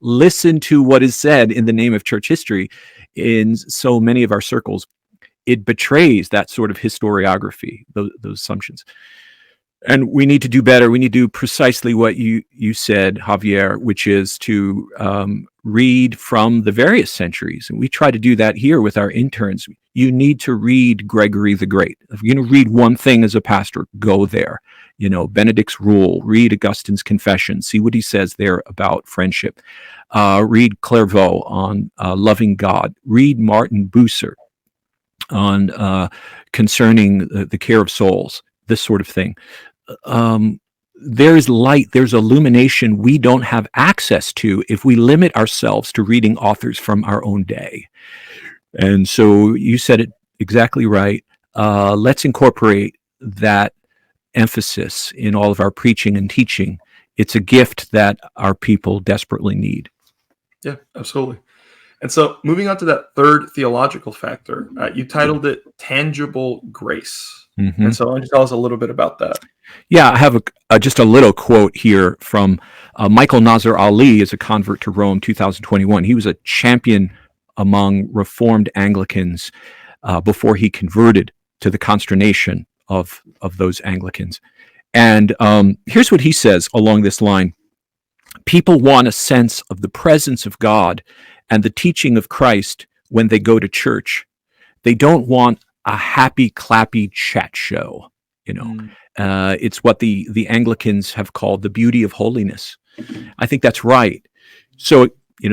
listen to what is said in the name of church history in so many of our circles. It betrays that sort of historiography, those assumptions. And we need to do better. We need to do precisely what you said, Javier, which is to read from the various centuries. And we try to do that here with our interns. You need to read Gregory the Great. If you're going to read one thing as a pastor, go there. Benedict's Rule, read Augustine's Confession, see what he says there about friendship. Read Clairvaux on loving God. Read Martin Bucer on concerning the care of souls, this sort of thing. There's light, there's illumination we don't have access to if we limit ourselves to reading authors from our own day. And so you said it exactly right. Let's incorporate that emphasis in all of our preaching and teaching. It's a gift that our people desperately need. Yeah, absolutely. And so, moving on to that third theological factor, you titled it Tangible Grace. Mm-hmm. And so, why don't you tell us a little bit about that? Yeah, I have just a little quote here from Michael Nazar Ali, is a convert to Rome, 2021. He was a champion among Reformed Anglicans before he converted, to the consternation of those Anglicans. And here's what he says along this line. People want a sense of the presence of God and the teaching of Christ when they go to church. They don't want a happy, clappy chat show. It's what the Anglicans have called the beauty of holiness. I think that's right. So,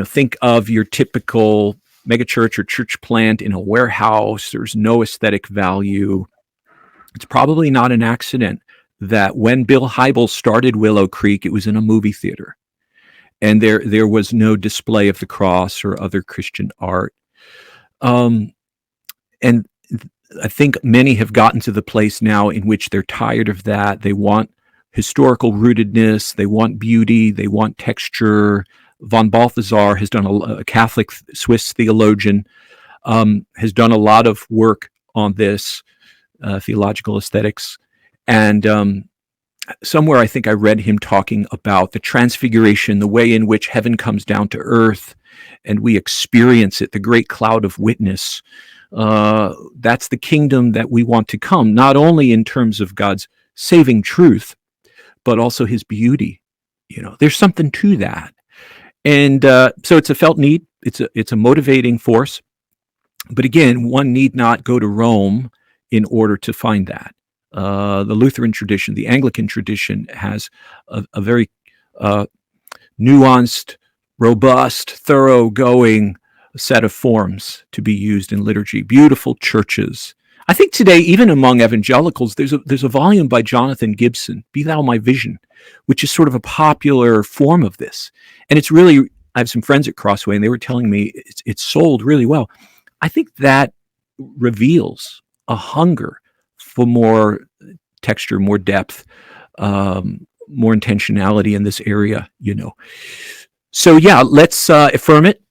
think of your typical megachurch or church plant in a warehouse. There's no aesthetic value. It's probably not an accident that when Bill Hybels started Willow Creek, it was in a movie theater. And there was no display of the cross or other Christian art. And I think many have gotten to the place now in which they're tired of that. They want historical rootedness. They want beauty. They want texture. Von Balthasar has done a Catholic Swiss theologian, has done a lot of work on this, theological aesthetics. And somewhere I think I read him talking about the transfiguration, the way in which heaven comes down to earth and we experience it, the great cloud of witness. That's the kingdom that we want to come, not only in terms of God's saving truth, but also his beauty. There's something to that. And so it's a felt need. It's a motivating force. But again, one need not go to Rome in order to find that. The Lutheran tradition, the Anglican tradition, has a very nuanced, robust, thoroughgoing set of forms to be used in liturgy. Beautiful churches. I think today, even among evangelicals, there's a volume by Jonathan Gibson, Be Thou My Vision, which is sort of a popular form of this. And it's really, I have some friends at Crossway, and they were telling me it's sold really well. I think that reveals a hunger for more texture, more depth, more intentionality in this area, So yeah, let's affirm it,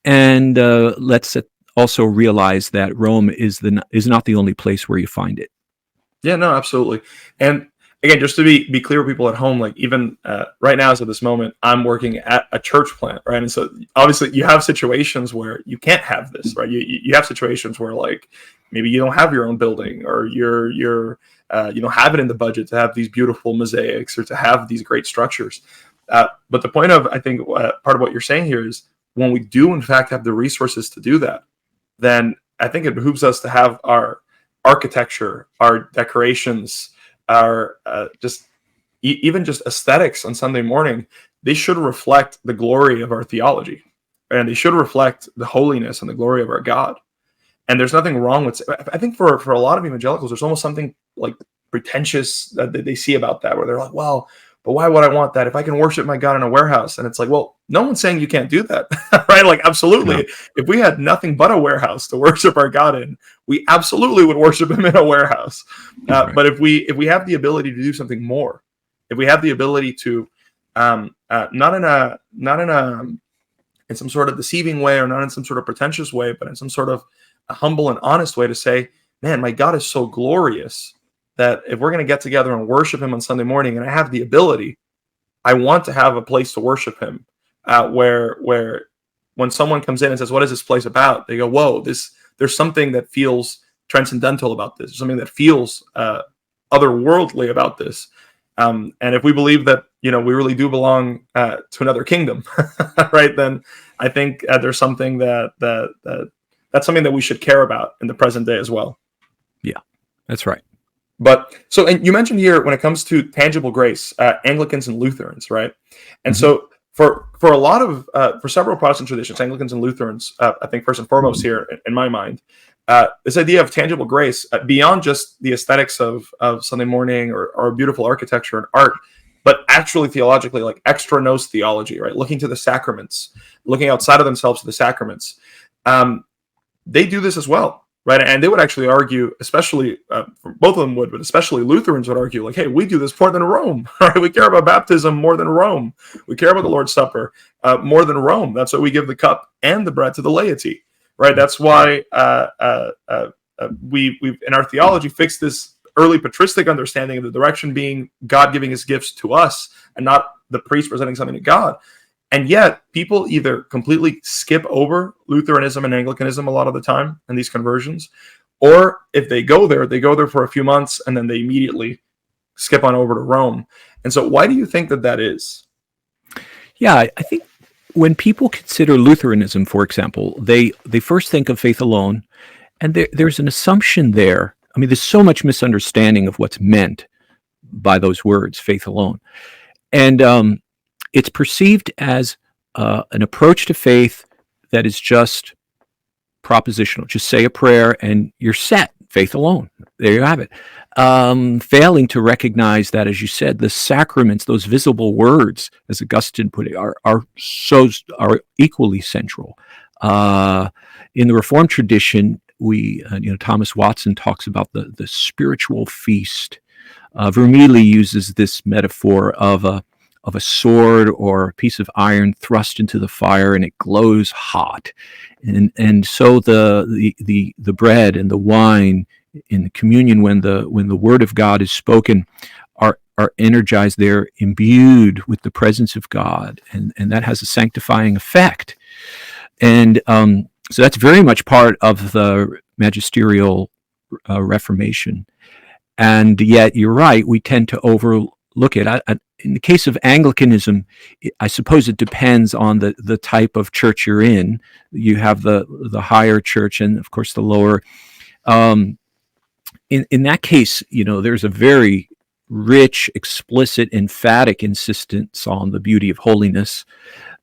and let's also realize that Rome is not the only place where you find it. Yeah, no, absolutely. And again, just to be clear with people at home, like even right now, as of this moment, I'm working at a church plant, right? And so obviously you have situations where you can't have this, right? You have situations where like maybe you don't have your own building, or you're you don't have it in the budget to have these beautiful mosaics or to have these great structures. But the point of, I think, part of what you're saying here is when we do in fact have the resources to do that, then I think it behooves us to have our architecture, our decorations, our even just aesthetics on Sunday morning. They should reflect the glory of our theology, and they should reflect the holiness and the glory of our God. And there's nothing wrong with. I think for a lot of evangelicals, there's almost something like pretentious that they see about that, where they're like, well, but why would I want that if I can worship my God in a warehouse? And it's like, well, no one's saying you can't do that, right? Like, absolutely. No. If we had nothing but a warehouse to worship our God in, we absolutely would worship him in a warehouse. Right. But if we have the ability to do something more, if we have the ability to, not in some sort of deceiving way, or not in some sort of pretentious way, but in some sort of a humble and honest way, to say, man, my God is so glorious that if we're going to get together and worship him on Sunday morning, and I have the ability, I want to have a place to worship him, where when someone comes in and says, what is this place about? They go, whoa, there's something that feels transcendental about this. There's something that feels otherworldly about this. And if we believe that, we really do belong to another kingdom, right, then I think there's something that's something that we should care about in the present day as well. Yeah, that's right. But so, and you mentioned here, when it comes to tangible grace, Anglicans and Lutherans, right? And so for a lot of, for several Protestant traditions, Anglicans and Lutherans, I think first and foremost here in my mind, this idea of tangible grace, beyond just the aesthetics of Sunday morning or beautiful architecture and art, but actually theologically, like extra nos theology, right? Looking to the sacraments, looking outside of themselves to the sacraments. They do this as well. Right, and they would actually argue, especially both of them would, but especially Lutherans would argue, like, hey, we do this more than Rome. Right, we care about baptism more than Rome. We care about the Lord's Supper more than Rome. That's why we give the cup and the bread to the laity. Right, that's why we've in our theology fixed this early patristic understanding of the direction being God giving his gifts to us, and not the priest presenting something to God. And yet, people either completely skip over Lutheranism and Anglicanism a lot of the time in these conversions, or if they go there for a few months, and then they immediately skip on over to Rome. And so why do you think that is? Yeah, I think when people consider Lutheranism, for example, they first think of faith alone, and there's an assumption there. I mean, there's so much misunderstanding of what's meant by those words, faith alone. And it's perceived as an approach to faith that is just propositional. Just say a prayer and you're set. Faith alone. There you have it. Failing to recognize that, as you said, the sacraments, those visible words, as Augustine put it, are equally central. In the Reformed tradition, Thomas Watson talks about the spiritual feast. Vermigli uses this metaphor of a sword or a piece of iron thrust into the fire, and it glows hot. And so the bread and the wine in the communion, when the word of God is spoken, are energized. They're imbued with the presence of God, and that has a sanctifying effect. And so that's very much part of the magisterial Reformation. And yet, you're right, we tend to overlook it. In the case of Anglicanism, I suppose it depends on the type of church you're in. You have the higher church and, of course, the lower. In that case, there's a very rich, explicit, emphatic insistence on the beauty of holiness,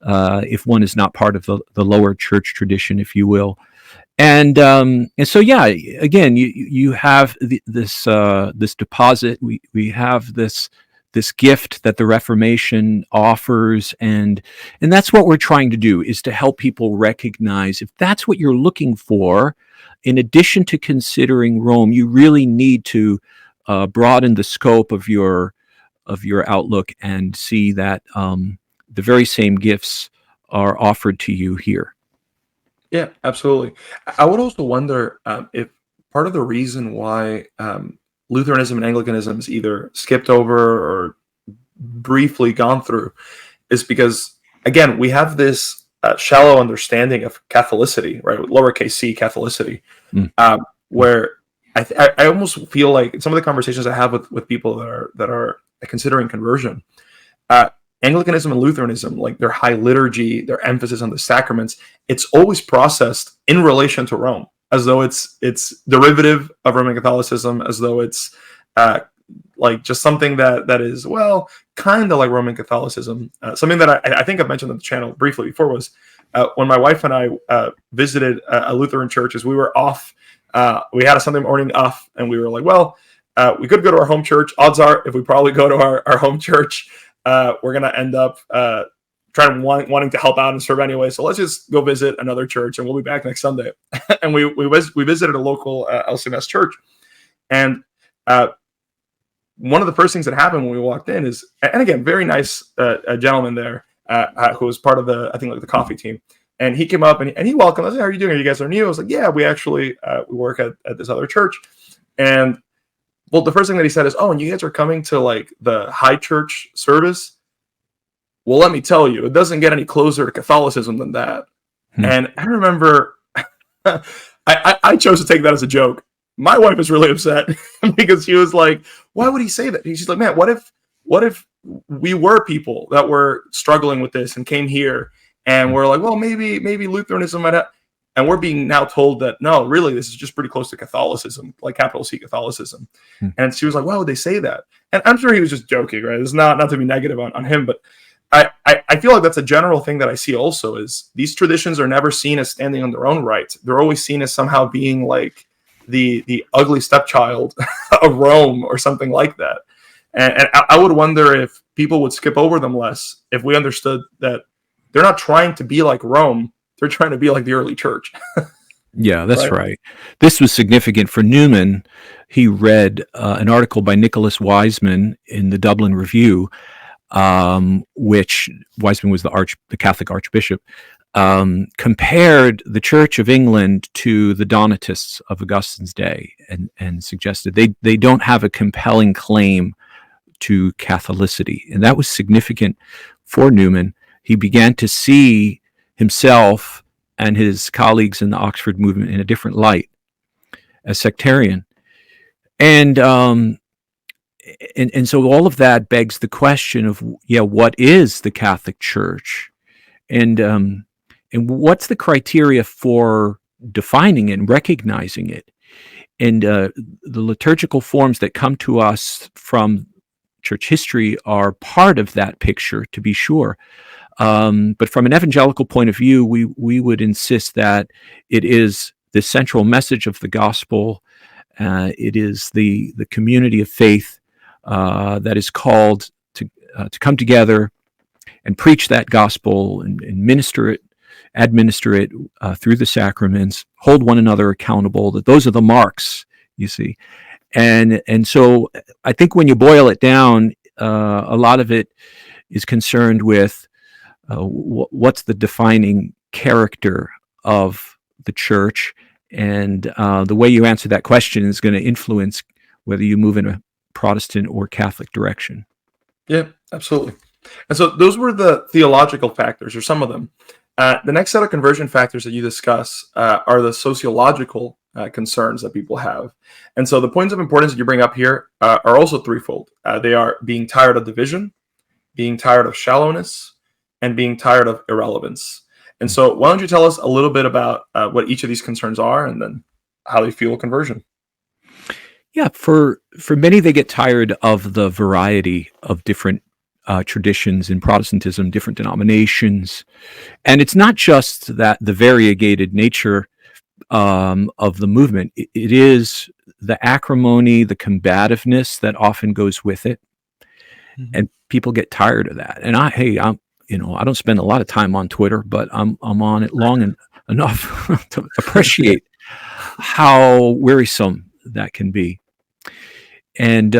if one is not part of the lower church tradition, if you will. And so, yeah, again, you have this deposit. We have this gift that the Reformation offers, and that's what we're trying to do, is to help people recognize, if that's what you're looking for, in addition to considering Rome, you really need to broaden the scope of your outlook and see that the very same gifts are offered to you here. Yeah, absolutely. I would also wonder if part of the reason why Lutheranism and Anglicanism is either skipped over or briefly gone through is because, again, we have this shallow understanding of Catholicity, right? With lowercase c, Catholicity, where I almost feel like some of the conversations I have with people that are considering conversion, Anglicanism and Lutheranism, like their high liturgy, their emphasis on the sacraments, it's always processed in relation to Rome, as though it's derivative of Roman Catholicism, as though it's like just something that is, well, kind of like Roman Catholicism. Something that I think I've mentioned on the channel briefly before was when my wife and I visited a Lutheran church. As we were off, we had a Sunday morning off, and we were like, well, we could go to our home church. Odds are, if we probably go to our home church, we're going to end up wanting to help out and serve anyway. So let's just go visit another church, and we'll be back next Sunday. And we visited a local LCMS church. And one of the first things that happened when we walked in is, and again, very nice gentleman there who was part of the coffee team. And he came up and he welcomed us. Hey, how are you doing? Are you guys are new? I was like, yeah, we actually we work at this other church. And well, the first thing that he said is, oh, and you guys are coming to like the high church service? Well, let me tell you, it doesn't get any closer to Catholicism than that. And I remember I chose to take that as a joke. My wife was really upset because she was like, why would he say that? She's like, man, what if we were people that were struggling with this and came here and we're like, well, maybe Lutheranism might have, and we're being now told that, no, really, this is just pretty close to Catholicism, like capital C Catholicism. And she was like, why would they say that? And I'm sure he was just joking, right? It's not to be negative on him, but I feel like that's a general thing that I see also is these traditions are never seen as standing on their own right. They're always seen as somehow being like the ugly stepchild of Rome or something like that. And I would wonder if people would skip over them less if we understood that they're not trying to be like Rome. They're trying to be like the early church. Yeah, that's right. This was significant for Newman. He read an article by Nicholas Wiseman in the Dublin Review, which Wiseman was the Catholic archbishop, compared the Church of England to the Donatists of Augustine's day, and suggested they don't have a compelling claim to Catholicity. And that was significant for Newman. He began to see himself and his colleagues in the Oxford movement in a different light as sectarian. And so all of that begs the question of, what is the Catholic Church? And what's the criteria for defining it and recognizing it? And the liturgical forms that come to us from church history are part of that picture, to be sure. But from an evangelical point of view, we would insist that it is the central message of the gospel. It is the community of faith that is called to come together and preach that gospel and administer it through the sacraments, hold one another accountable. That those are the marks, you see. And so I think when you boil it down, a lot of it is concerned with what's the defining character of the church, and the way you answer that question is going to influence whether you move in a Protestant or Catholic direction. Yeah, absolutely. And so those were the theological factors, or some of them. The next set of conversion factors that you discuss are the sociological concerns that people have. And so the points of importance that you bring up here are also threefold. They are being tired of division, being tired of shallowness, and being tired of irrelevance. And so why don't you tell us a little bit about what each of these concerns are, and then how they fuel conversion? Yeah, for many, they get tired of the variety of different traditions in Protestantism, different denominations. And it's not just that the variegated nature of the movement. It is the acrimony, the combativeness that often goes with it. Mm-hmm. And people get tired of that. And I don't spend a lot of time on Twitter, but I'm on it long enough to appreciate how wearisome that can be. And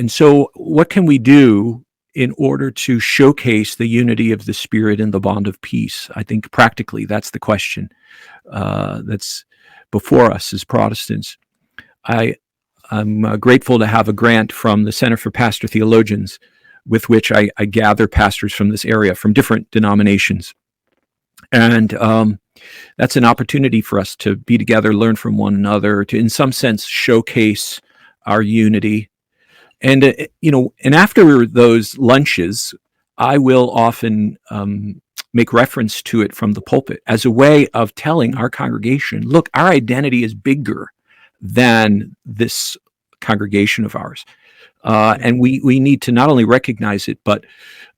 so what can we do in order to showcase the unity of the Spirit and the bond of peace? I think practically that's the question that's before us as Protestants. I'm grateful to have a grant from the Center for Pastor Theologians, with which I gather pastors from this area, from different denominations. And that's an opportunity for us to be together, learn from one another, to, in some sense, showcase our unity. And and after those lunches, I will often make reference to it from the pulpit as a way of telling our congregation, look, our identity is bigger than this congregation of ours. And we need to not only recognize it, but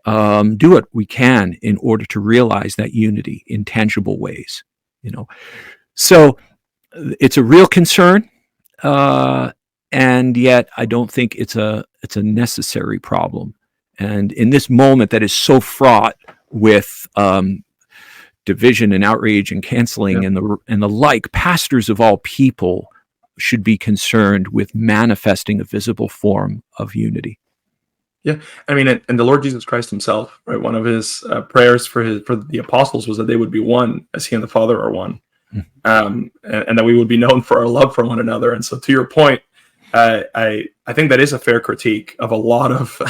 do what we can in order to realize that unity in tangible ways. So it's a real concern, and yet I don't think it's a necessary problem. And in this moment that is so fraught with division and outrage and canceling and the like, pastors of all people should be concerned with manifesting a visible form of unity. Yeah, I mean, and the Lord Jesus Christ himself, right? One of his prayers for the apostles was that they would be one as he and the Father are one, and that we would be known for our love for one another. And so, to your point, I think that is a fair critique of a lot of,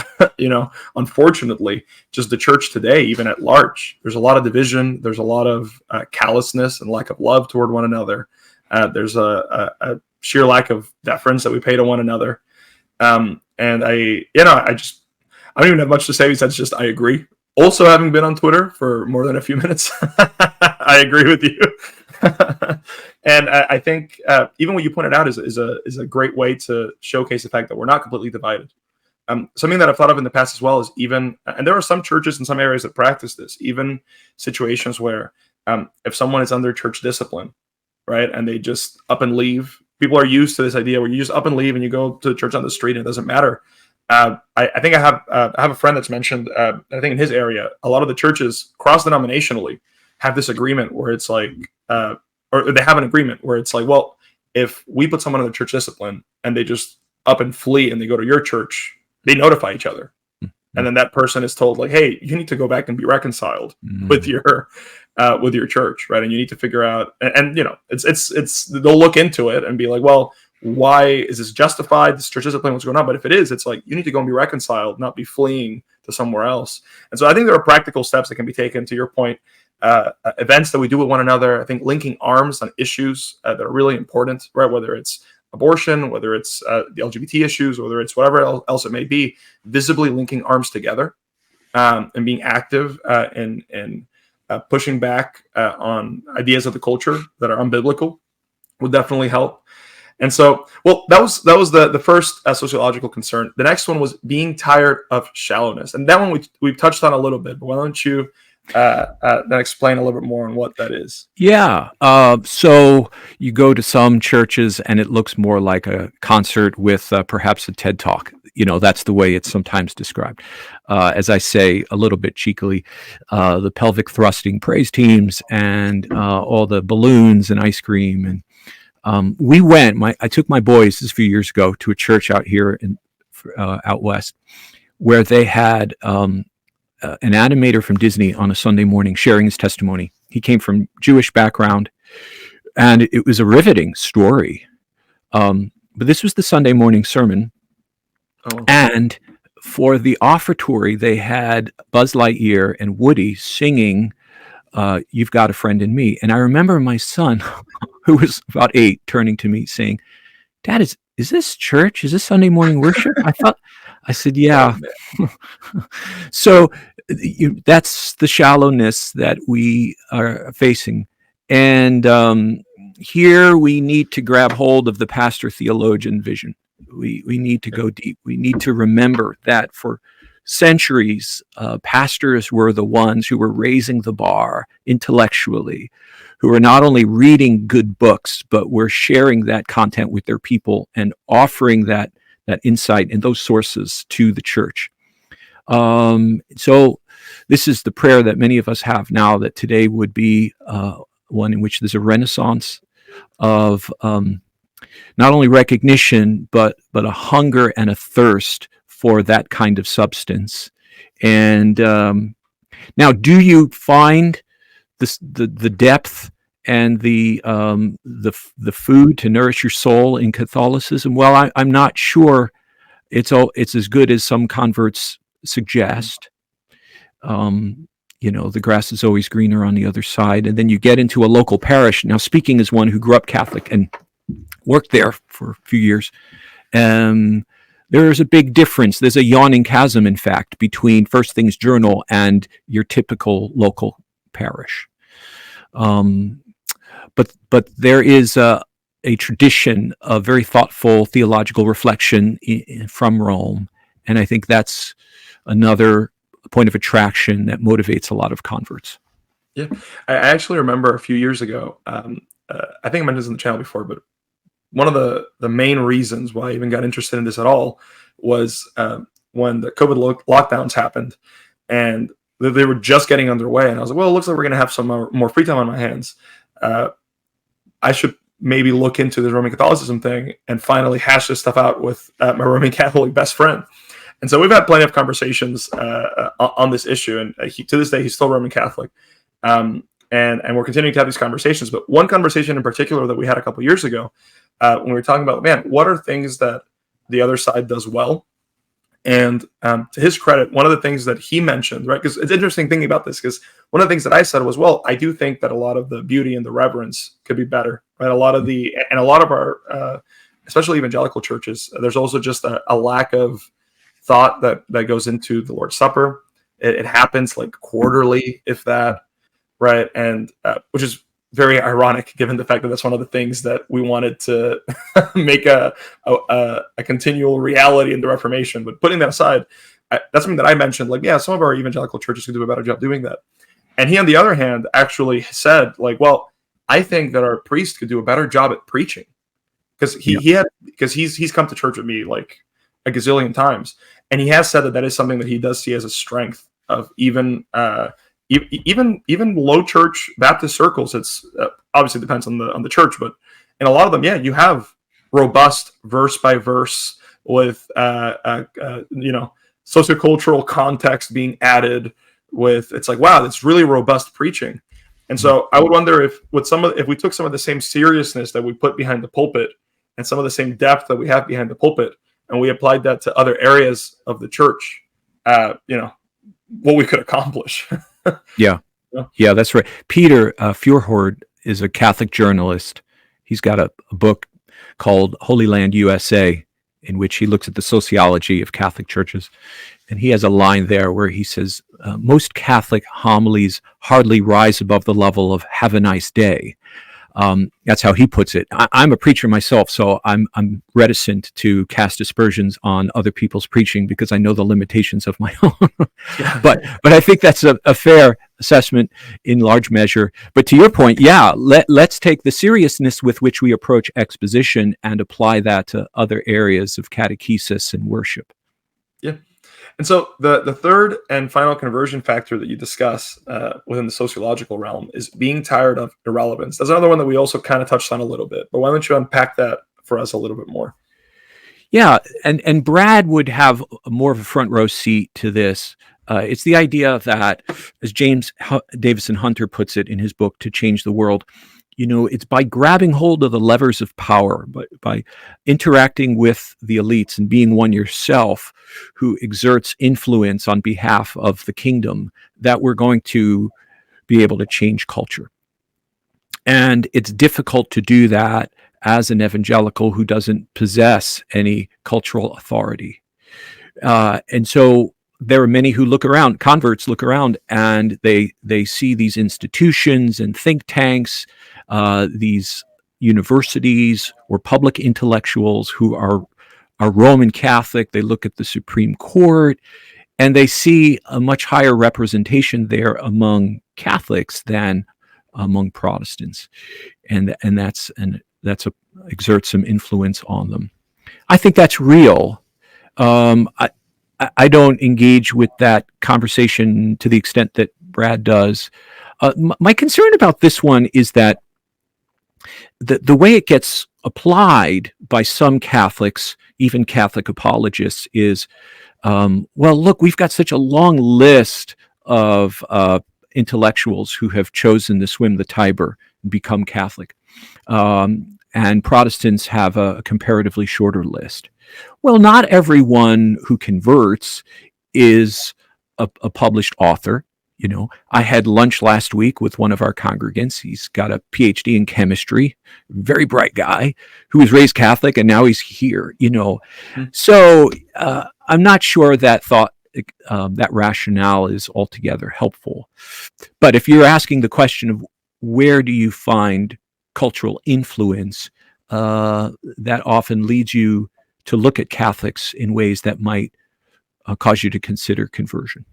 unfortunately, just the church today, even at large. There's a lot of division. There's a lot of callousness and lack of love toward one another. There's a sheer lack of deference that we pay to one another. And I don't even have much to say besides just I agree. Also, having been on Twitter for more than a few minutes, I agree with you. And I think even what you pointed out is a great way to showcase the fact that we're not completely divided. Something that I've thought of in the past as well is even, and there are some churches in some areas that practice this, even situations where if someone is under church discipline, right, and they just up and leave. People are used to this idea where you just up and leave and you go to the church on the street and it doesn't matter. I think I have a friend that's mentioned, I think in his area, a lot of the churches cross-denominationally have this agreement where it's like, or they have an agreement where it's like, well, if we put someone under church discipline and they just up and flee and they go to your church, they notify each other. And then that person is told like, hey, you need to go back and be reconciled with your church, right? And you need to figure out, and it's they'll look into it and be like, well, why is this justified? This church discipline, what's going on? But if it is, it's like you need to go and be reconciled, not be fleeing to somewhere else. And so I think there are practical steps that can be taken. To your point, events that we do with one another. I think linking arms on issues that are really important, right? Whether it's abortion, whether it's the LGBT issues, whether it's whatever else it may be, visibly linking arms together and being active in pushing back on ideas of the culture that are unbiblical would definitely help. And so, well, that was the first sociological concern. The next one was being tired of shallowness, and that one we've touched on a little bit. But why don't you then explain a little bit more on what that is? Yeah. So you go to some churches and it looks more like a concert with perhaps a TED Talk. That's the way it's sometimes described. As I say a little bit cheekily, the pelvic thrusting praise teams and all the balloons and ice cream. And I took my boys this a few years ago to a church out here out west where they had an animator from Disney on a Sunday morning sharing his testimony. He came from Jewish background, and it was a riveting story. But this was the Sunday morning sermon. Oh. And for the offertory, they had Buzz Lightyear and Woody singing You've Got a Friend in Me. And I remember my son, who was about 8, turning to me saying, Dad, is this church? Is this Sunday morning worship? I said, yeah. So that's the shallowness that we are facing. And here we need to grab hold of the pastor theologian vision. We need to go deep. We need to remember that for centuries, pastors were the ones who were raising the bar intellectually, who were not only reading good books, but were sharing that content with their people and offering that insight and those sources to the church. So this is the prayer that many of us have now, that today would be one in which there's a renaissance of not only recognition, but a hunger and a thirst for that kind of substance. And now, do you find the depth and the food to nourish your soul in Catholicism? Well, I'm not sure it's as good as some converts suggest. The grass is always greener on the other side. And then you get into a local parish. Now, speaking as one who grew up Catholic and worked there for a few years, There's a big difference. There's a yawning chasm, in fact, between First Things Journal and your typical local parish. But there is a tradition of very thoughtful theological reflection from Rome, and I think that's another point of attraction that motivates a lot of converts. Yeah, I actually remember a few years ago. I think I mentioned this in the channel before, but one of the main reasons why I even got interested in this at all was when the COVID lockdowns happened, and they were just getting underway. And I was like, well, it looks like we're going to have some more free time on my hands. I should maybe look into this Roman Catholicism thing and finally hash this stuff out with my Roman Catholic best friend. And so we've had plenty of conversations on this issue, and to this day, he's still Roman Catholic. And we're continuing to have these conversations. But one conversation in particular that we had a couple years ago, when we were talking about, man, what are things that the other side does well? And to his credit, one of the things that he mentioned, right, because it's interesting thinking about this, because one of the things that I said was, well, I do think that a lot of the beauty and the reverence could be better, right? A lot of our, especially evangelical churches, there's also just a lack of thought that goes into the Lord's Supper. It happens like quarterly, if that, right? And which is very ironic, given the fact that that's one of the things that we wanted to make a continual reality in the Reformation. But putting that aside, that's something that I mentioned. Like, yeah, some of our evangelical churches could do a better job doing that. And he, on the other hand, actually said, like, well, I think that our priest could do a better job at preaching, because he's come to church with me like a gazillion times, and he has said that is something that he does see as a strength of even low church Baptist circles. It's obviously depends on the church, but in a lot of them, yeah, you have robust verse by verse with sociocultural context being added with. It's like, wow, that's really robust preaching. And so I would wonder if we took some of the same seriousness that we put behind the pulpit and some of the same depth that we have behind the pulpit, and we applied that to other areas of the church, what we could accomplish. Yeah, that's right. Peter Feuerhord is a Catholic journalist. He's got a book called Holy Land USA, in which he looks at the sociology of Catholic churches. And he has a line there where he says, most Catholic homilies hardly rise above the level of "have a nice day." That's how he puts it. I'm a preacher myself, so I'm reticent to cast aspersions on other people's preaching because I know the limitations of my own. But I think that's a fair assessment in large measure. But to your point, yeah, let's take the seriousness with which we approach exposition and apply that to other areas of catechesis and worship. Yeah. And so the third and final conversion factor that you discuss within the sociological realm is being tired of irrelevance. That's another one that we also kind of touched on a little bit, but why don't you unpack that for us a little bit more? Yeah, and Brad would have more of a front row seat to this. It's the idea that, as James Davison Hunter puts it in his book, To Change the World, it's by grabbing hold of the levers of power, but by interacting with the elites and being one yourself who exerts influence on behalf of the kingdom, that we're going to be able to change culture. And it's difficult to do that as an evangelical who doesn't possess any cultural authority. And so there are many who converts look around, and they see these institutions and think tanks, these universities or public intellectuals who are Roman Catholic. They look at the Supreme Court, and they see a much higher representation there among Catholics than among Protestants, and that's exerts some influence on them. I think that's real. I don't engage with that conversation to the extent that Brad does. My concern about this one is that the way it gets applied by some Catholics, even Catholic apologists, is, well, look, we've got such a long list of intellectuals who have chosen to swim the Tiber and become Catholic. And Protestants have a comparatively shorter list. Well, not everyone who converts is a published author. I had lunch last week with one of our congregants. He's got a PhD in chemistry, very bright guy who was raised Catholic, and now he's here. Mm. So I'm not sure that rationale is altogether helpful. But if you're asking the question of where do you find cultural influence, that often leads you to look at Catholics in ways that might cause you to consider conversion.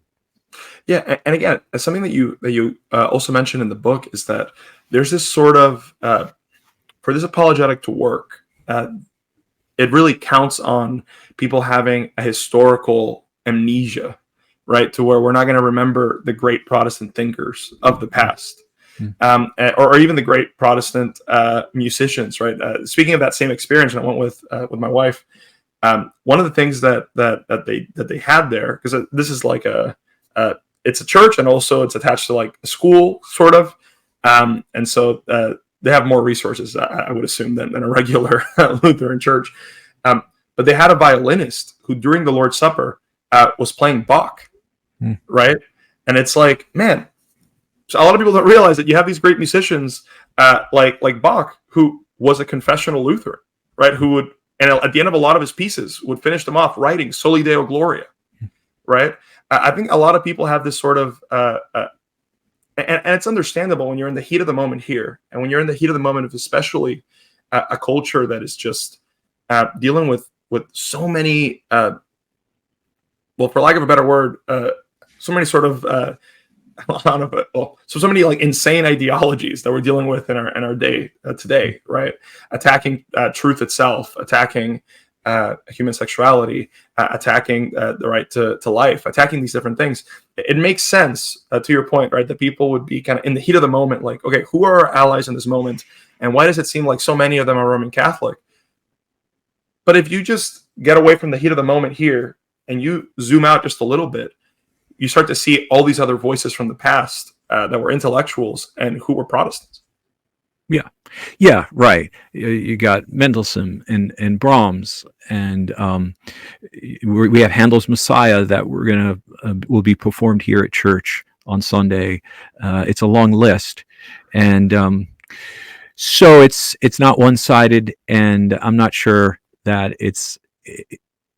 Yeah, and again, something that you also mentioned in the book is that there's this sort of for this apologetic to work, it really counts on people having a historical amnesia, right? To where we're not going to remember the great Protestant thinkers of the past, or even the great Protestant musicians, right? Speaking of that same experience, when I went with my wife, one of the things that they had there, because this is like it's a church, and also it's attached to like a school, sort of, and so they have more resources, I would assume, than a regular Lutheran church. But they had a violinist who, during the Lord's Supper, was playing Bach, right? And it's like, man, so a lot of people don't realize that you have these great musicians like Bach, who was a confessional Lutheran, right? Who would, and at the end of a lot of his pieces, would finish them off writing Soli Deo Gloria, right? I think a lot of people have this sort of, and it's understandable when you're in the heat of the moment here, and when you're in the heat of the moment of especially a culture that is just dealing with so many, well, for lack of a better word, so many sort of, so many like insane ideologies that we're dealing with in our day today, right? Attacking truth itself, attacking human sexuality, attacking the right to life, attacking these different things. It makes sense, to your point, right? That people would be kind of in the heat of the moment, like, okay, who are our allies in this moment? And why does it seem like so many of them are Roman Catholic? But if you just get away from the heat of the moment here and you zoom out just a little bit, you start to see all these other voices from the past that were intellectuals and who were Protestants. Yeah, right. You got Mendelssohn and Brahms, and we have Handel's Messiah that will be performed here at church on Sunday. It's a long list, and so it's not one-sided, and I'm not sure that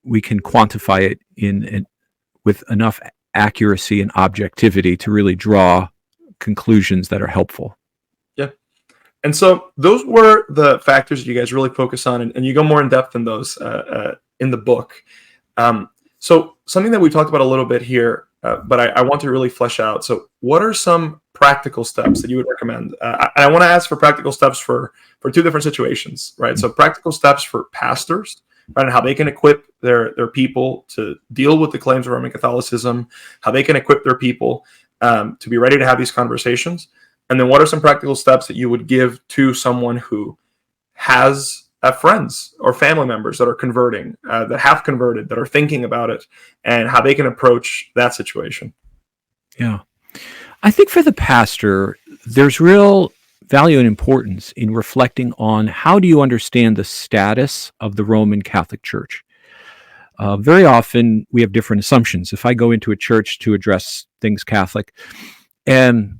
we can quantify it in with enough accuracy and objectivity to really draw conclusions that are helpful. Yeah. And so those were the factors that you guys really focus on, and you go more in depth in those in the book. So something that we talked about a little bit here, but I want to really flesh out. So what are some practical steps that you would recommend? I want to ask for practical steps for two different situations, right? So practical steps for pastors, right, and how they can equip their people to deal with the claims of Roman Catholicism, how they can equip their people to be ready to have these conversations. And then what are some practical steps that you would give to someone who has friends or family members that are converting, that have converted, that are thinking about it, and how they can approach that situation? Yeah. I think for the pastor, there's real value and importance in reflecting on how do you understand the status of the Roman Catholic Church. Very often we have different assumptions. If I go into a church to address things Catholic, and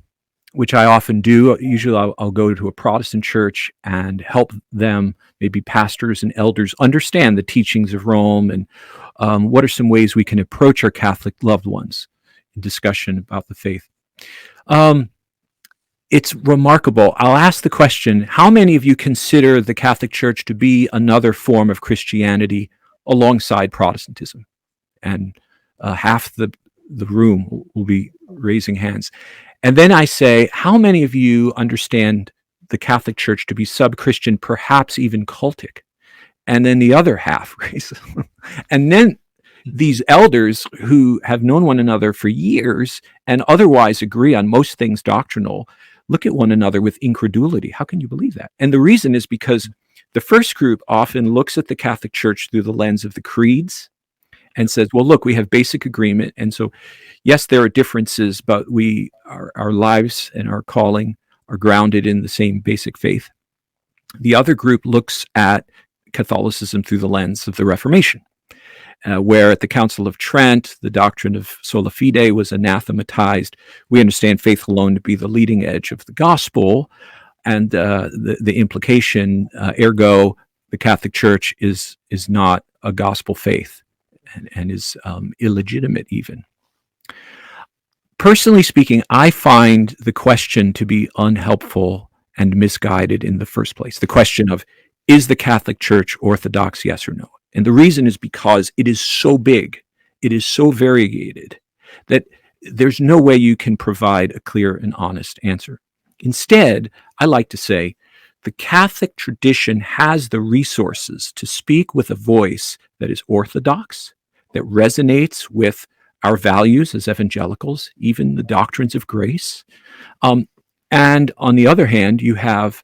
which I often do, usually I'll go to a Protestant church and help them, maybe pastors and elders, understand the teachings of Rome and what are some ways we can approach our Catholic loved ones in discussion about the faith. It's remarkable. I'll ask the question, how many of you consider the Catholic Church to be another form of Christianity alongside Protestantism? And half the room will be raising hands. And then I say, how many of you understand the Catholic Church to be sub-Christian, perhaps even cultic? And then the other half raise. And then these elders who have known one another for years and otherwise agree on most things doctrinal look at one another with incredulity. How can you believe that? And the reason is because the first group often looks at the Catholic Church through the lens of the creeds and says, well, look, we have basic agreement. And so, yes, there are differences, but our lives and our calling are grounded in the same basic faith. The other group looks at Catholicism through the lens of the Reformation. where at the Council of Trent, the doctrine of sola fide was anathematized. We understand faith alone to be the leading edge of the gospel, and the implication, ergo, the Catholic Church is not a gospel faith and is illegitimate even. Personally speaking, I find the question to be unhelpful and misguided in the first place. The question of, is the Catholic Church Orthodox, yes or no? And the reason is because it is so big, it is so variegated, that there's no way you can provide a clear and honest answer. Instead, I like to say, the Catholic tradition has the resources to speak with a voice that is orthodox, that resonates with our values as evangelicals, even the doctrines of grace. And on the other hand, you have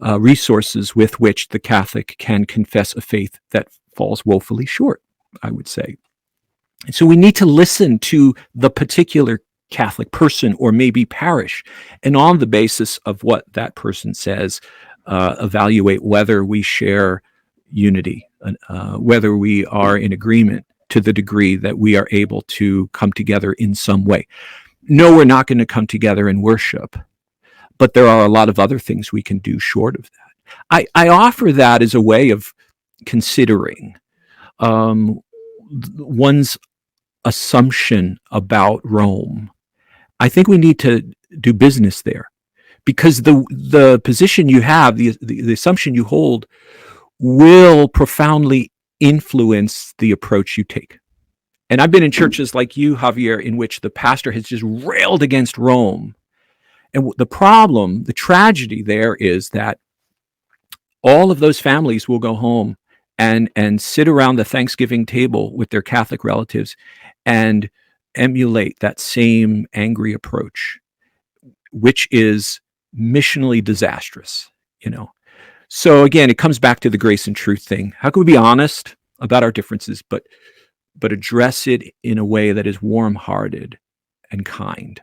resources with which the Catholic can confess a faith that falls woefully short, I would say. And so we need to listen to the particular Catholic person or maybe parish, and on the basis of what that person says, evaluate whether we share unity, whether we are in agreement to the degree that we are able to come together in some way. No, we're not going to come together in worship, but there are a lot of other things we can do short of that. I offer that as a way of considering one's assumption about Rome. I think we need to do business there, because the position you have, the assumption you hold, will profoundly influence the approach you take. And I've been in churches like you, Javier, in which the pastor has just railed against Rome. And the problem, the tragedy there is that all of those families will go home and sit around the Thanksgiving table with their Catholic relatives and emulate that same angry approach, which is missionally disastrous, So again, it comes back to the grace and truth thing. How can we be honest about our differences, but address it in a way that is warm-hearted and kind?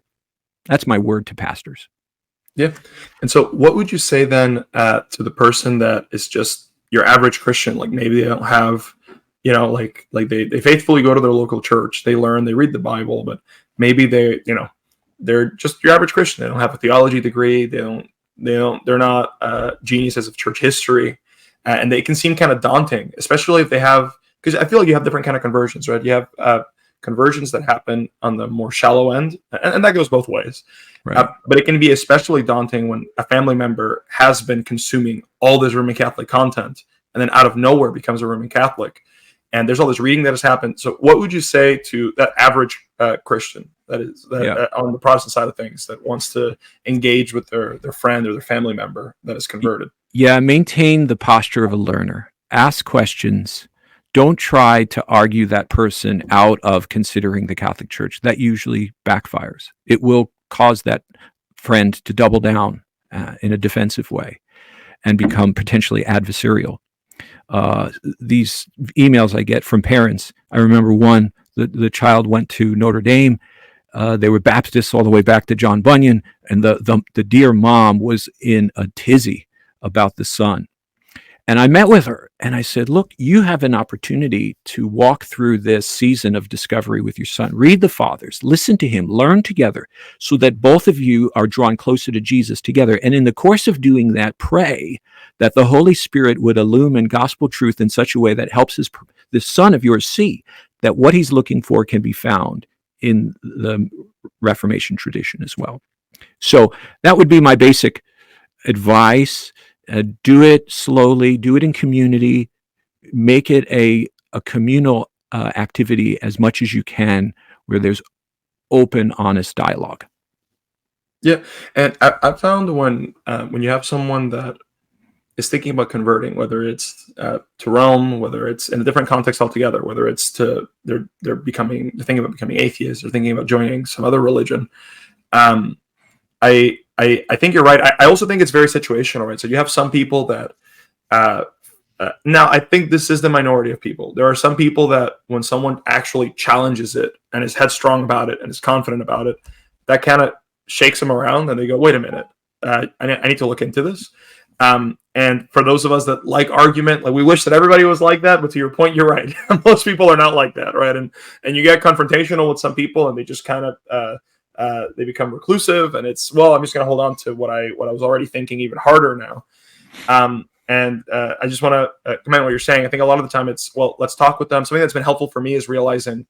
That's my word to pastors. Yeah. And so what would you say then to the person that is just your average Christian? Like maybe they don't have, like they faithfully go to their local church, they learn, they read the Bible, but maybe they're just your average Christian. They don't have a theology degree. They're not geniuses of church history, and they can seem kind of daunting, especially if they have, because I feel like you have different kind of conversions, right? You have conversions that happen on the more shallow end, and that goes both ways. Right. But it can be especially daunting when a family member has been consuming all this Roman Catholic content and then out of nowhere becomes a Roman Catholic. And there's all this reading that has happened. So what would you say to that average Christian on the Protestant side of things that wants to engage with their friend or their family member that is converted? Yeah, maintain the posture of a learner. Ask questions. Don't try to argue that person out of considering the Catholic Church. That usually backfires. It will cause that friend to double down in a defensive way and become potentially adversarial. These emails I get from parents, I remember one, the child went to Notre Dame. They were Baptists all the way back to John Bunyan, and the dear mom was in a tizzy about the son. And I met with her and I said, look, you have an opportunity to walk through this season of discovery with your son. Read the fathers, listen to him, learn together so that both of you are drawn closer to Jesus together. And in the course of doing that, pray that the Holy Spirit would illumine gospel truth in such a way that helps this son of yours see that what he's looking for can be found in the Reformation tradition as well. So that would be my basic advice. Do it slowly, do it in community, make it a communal activity as much as you can where there's open, honest dialogue. Yeah, and I found when you have someone that is thinking about converting, whether it's to Rome, whether it's in a different context altogether, whether it's to they're thinking about becoming atheists or thinking about joining some other religion. I think you're right. I also think it's very situational, right? So you have some people that now I think this is the minority of people. There are some people that when someone actually challenges it and is headstrong about it and is confident about it, that kind of shakes them around and they go, wait a minute, I need to look into this. And for those of us that like argument, like we wish that everybody was like that, but to your point, you're right. Most people are not like that, right? And you get confrontational with some people, and they just kind of they become reclusive, and it's, well, I'm just going to hold on to what I was already thinking even harder now. And I just want to comment on what you're saying. I think a lot of the time it's, well, let's talk with them. Something that's been helpful for me is realizing,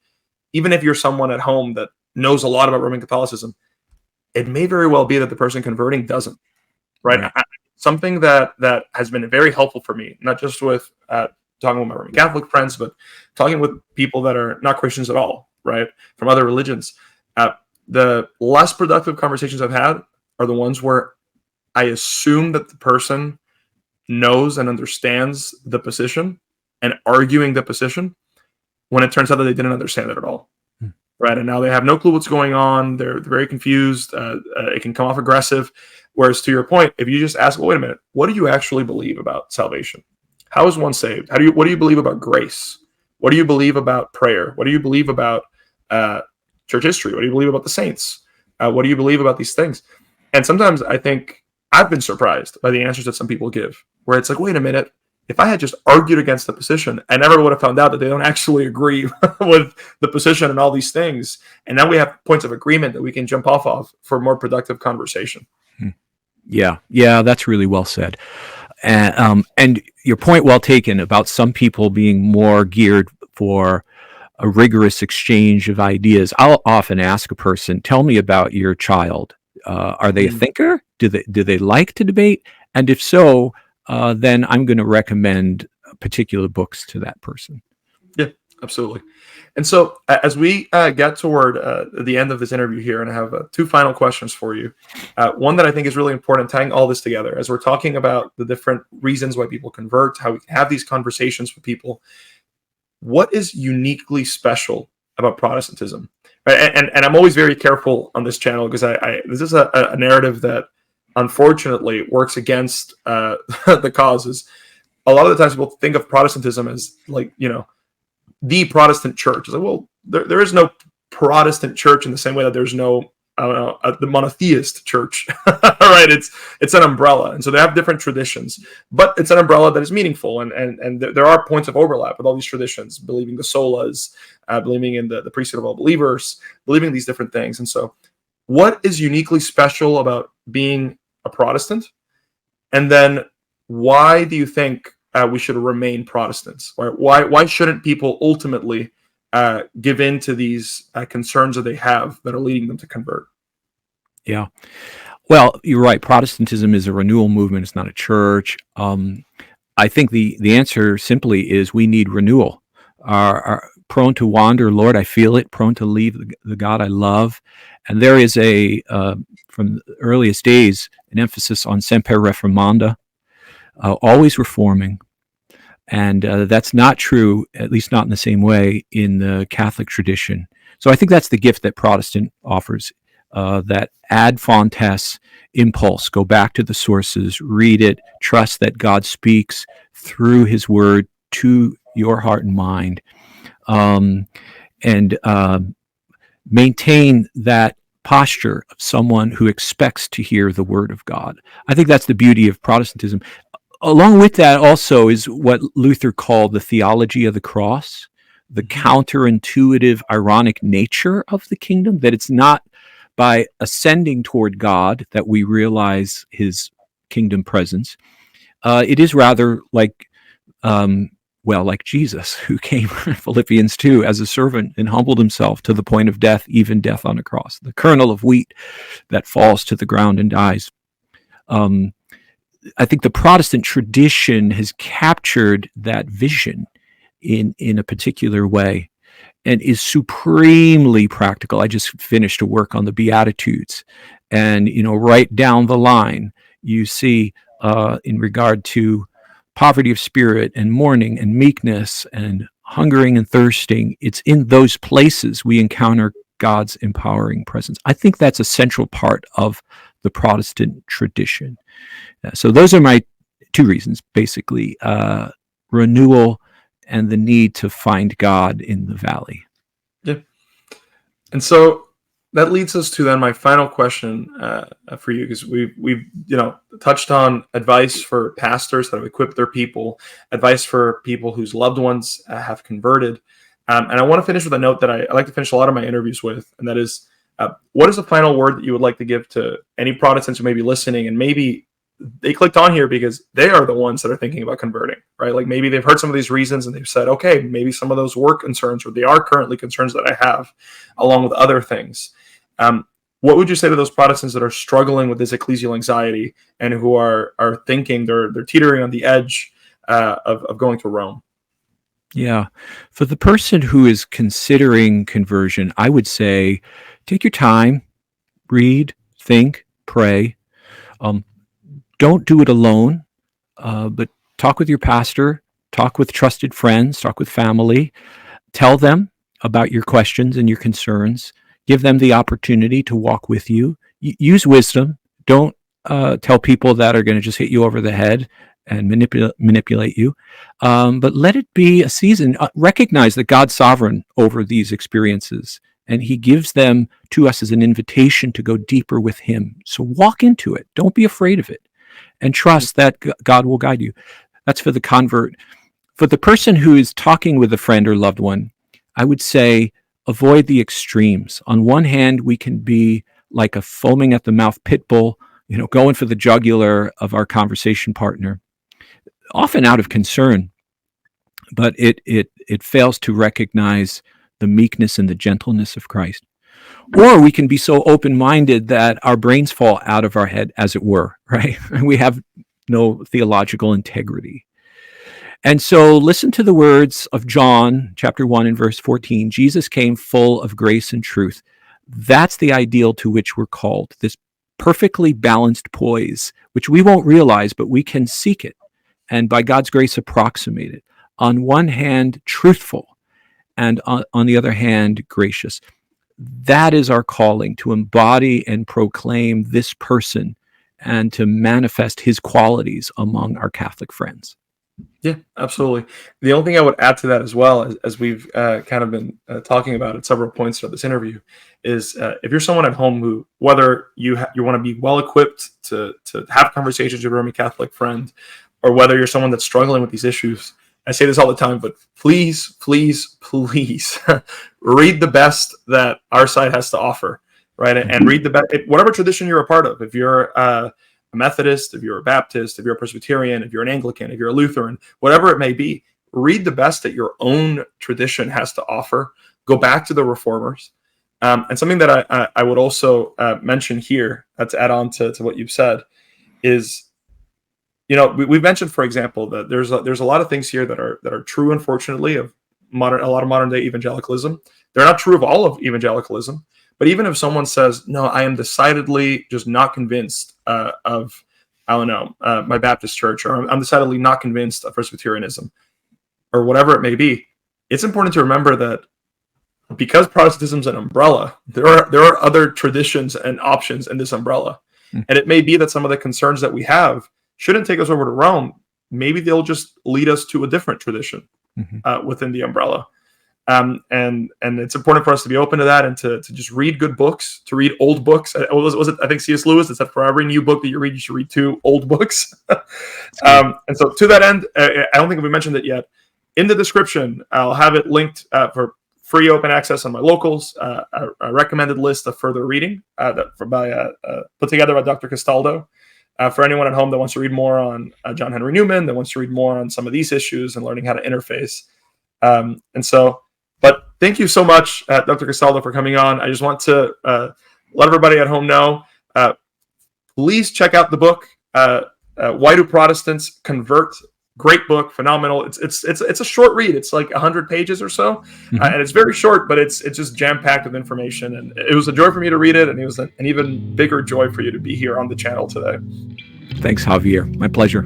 even if you're someone at home that knows a lot about Roman Catholicism, it may very well be that the person converting doesn't, right? Something that has been very helpful for me, not just with talking with my Roman Catholic friends, but talking with people that are not Christians at all, right, from other religions. The less productive conversations I've had are the ones where I assume that the person knows and understands the position and arguing the position, when it turns out that they didn't understand it at all. Right. And now they have no clue what's going on. They're very confused. It can come off aggressive. Whereas, to your point, if you just ask, well, wait a minute, what do you actually believe about salvation? How is one saved? What do you believe about grace? What do you believe about prayer? What do you believe about church history? What do you believe about the saints? What do you believe about these things? And sometimes I think I've been surprised by the answers that some people give, where it's like, wait a minute, if I had just argued against the position, I never would have found out that they don't actually agree with the position and all these things. And now we have points of agreement that we can jump off of for more productive conversation. Yeah, that's really well said. And your point well taken about some people being more geared for a rigorous exchange of ideas. I'll often ask a person, tell me about your child. Are they a thinker? Do they like to debate? And if so, then I'm going to recommend particular books to that person. Yeah, absolutely. And so as we get toward the end of this interview here, and I have two final questions for you. One that I think is really important, tying all this together, as we're talking about the different reasons why people convert, how we can have these conversations with people. What is uniquely special about Protestantism? Right? And I'm always very careful on this channel, because this is a narrative that unfortunately works against the causes. A lot of the times people think of Protestantism as, like, the Protestant church. It's like, well, there is no Protestant church in the same way that there's no, I don't know, the monotheist church. Right? It's an umbrella, and so they have different traditions, but it's an umbrella that is meaningful, and there are points of overlap with all these traditions, believing the solas, believing in the priesthood of all believers, believing these different things. And so, what is uniquely special about being a Protestant? And then, why do you think we should remain Protestants? Why shouldn't people ultimately give in to these concerns that they have that are leading them to convert? Yeah. Well, you're right. Protestantism is a renewal movement. It's not a church. I think the answer simply is we need renewal. Are prone to wander, Lord, I feel it, prone to leave the God I love. And there is from the earliest days, an emphasis on semper reformanda, always reforming. And that's not true, at least not in the same way, in the Catholic tradition. So I think that's the gift that Protestant offers, that ad fontes impulse. Go back to the sources, read it, trust that God speaks through his word to your heart and mind, and maintain that posture of someone who expects to hear the word of God. I think that's the beauty of Protestantism. Along with that also is what Luther called the theology of the cross, the counterintuitive, ironic nature of the kingdom, that it's not by ascending toward God that we realize his kingdom presence. It is rather like Jesus, who came in Philippians 2 as a servant and humbled himself to the point of death, even death on a cross, the kernel of wheat that falls to the ground and dies. I think the Protestant tradition has captured that vision in a particular way and is supremely practical. I just finished a work on the Beatitudes, and right down the line, you see in regard to poverty of spirit and mourning and meekness and hungering and thirsting, it's in those places we encounter God's empowering presence. I think that's a central part of the Protestant tradition. So those are my two reasons, basically, renewal and the need to find God in the valley. Yeah. And so that leads us to then my final question for you, because we've touched on advice for pastors that have equipped their people, advice for people whose loved ones have converted, and I want to finish with a note that I like to finish a lot of my interviews with, and that is, what is the final word that you would like to give to any Protestants who may be listening, and maybe they clicked on here because they are the ones that are thinking about converting, right? Like maybe they've heard some of these reasons and they've said, okay, maybe some of those were concerns, or they are currently concerns that I have, along with other things. What would you say to those Protestants that are struggling with this ecclesial anxiety and who are thinking they're teetering on the edge of going to Rome? Yeah. For the person who is considering conversion, I would say take your time, read, think, pray. Um, don't do it alone, but talk with your pastor, talk with trusted friends, talk with family. Tell them about your questions and your concerns. Give them the opportunity to walk with you. Use wisdom. Don't tell people that are going to just hit you over the head and manipulate you. But let it be a season. Recognize that God's sovereign over these experiences, and He gives them to us as an invitation to go deeper with Him. So walk into it. Don't be afraid of it, and trust that God will guide you. That's for the convert. For the person who is talking with a friend or loved one, I would say avoid the extremes. On one hand, we can be like a foaming at the mouth pit bull, going for the jugular of our conversation partner, often out of concern, but it fails to recognize the meekness and the gentleness of Christ. Or we can be so open-minded that our brains fall out of our head, as it were, right? And we have no theological integrity. And so listen to the words of John chapter 1 and verse 14. Jesus came full of grace and truth. That's the ideal to which we're called, this perfectly balanced poise, which we won't realize, but we can seek it, and by God's grace approximate it. On one hand, truthful, and on the other hand, gracious. That is our calling, to embody and proclaim this person and to manifest his qualities among our Catholic friends. Yeah, absolutely. The only thing I would add to that as well, as we've kind of been talking about at several points throughout this interview, is if you're someone at home who, whether you want to be well equipped to have conversations with your Roman Catholic friend, or whether you're someone that's struggling with these issues, I say this all the time, but please, please, please read the best that our side has to offer, right? And read the best, whatever tradition you're a part of. If you're a Methodist, if you're a Baptist, if you're a Presbyterian, if you're an Anglican, if you're a Lutheran, whatever it may be, read the best that your own tradition has to offer. Go back to the reformers. And something that I would also mention here, to add on to what you've said, is, we've mentioned, for example, that there's a lot of things here that are true, unfortunately, of a lot of modern day evangelicalism. They're not true of all of evangelicalism. But even if someone says, no, I am decidedly just not convinced of, I don't know, my Baptist church, or I'm decidedly not convinced of Presbyterianism, or whatever it may be, it's important to remember that because Protestantism is an umbrella, there are other traditions and options in this umbrella. And it may be that some of the concerns that we have shouldn't take us over to Rome. Maybe they'll just lead us to a different tradition within the umbrella. And it's important for us to be open to that, and to just read good books, to read old books. Was it, I think, C.S. Lewis that said, for every new book that you read, you should read 2 old books. And so to that end, I don't think we mentioned it yet. In the description, I'll have it linked for free open access on my locals, a recommended list of further reading put together by Dr. Castaldo. For anyone at home that wants to read more on John Henry Newman, that wants to read more on some of these issues and learning how to interface. But thank you so much, Dr. Castaldo, for coming on. I just want to let everybody at home know, please check out the book, Why Do Protestants Convert? Great book, phenomenal. It's a short read. It's like 100 pages or so, and it's very short, but it's just jam-packed with information. And it was a joy for me to read it, and it was an even bigger joy for you to be here on the channel today. Thanks, Javier. My pleasure.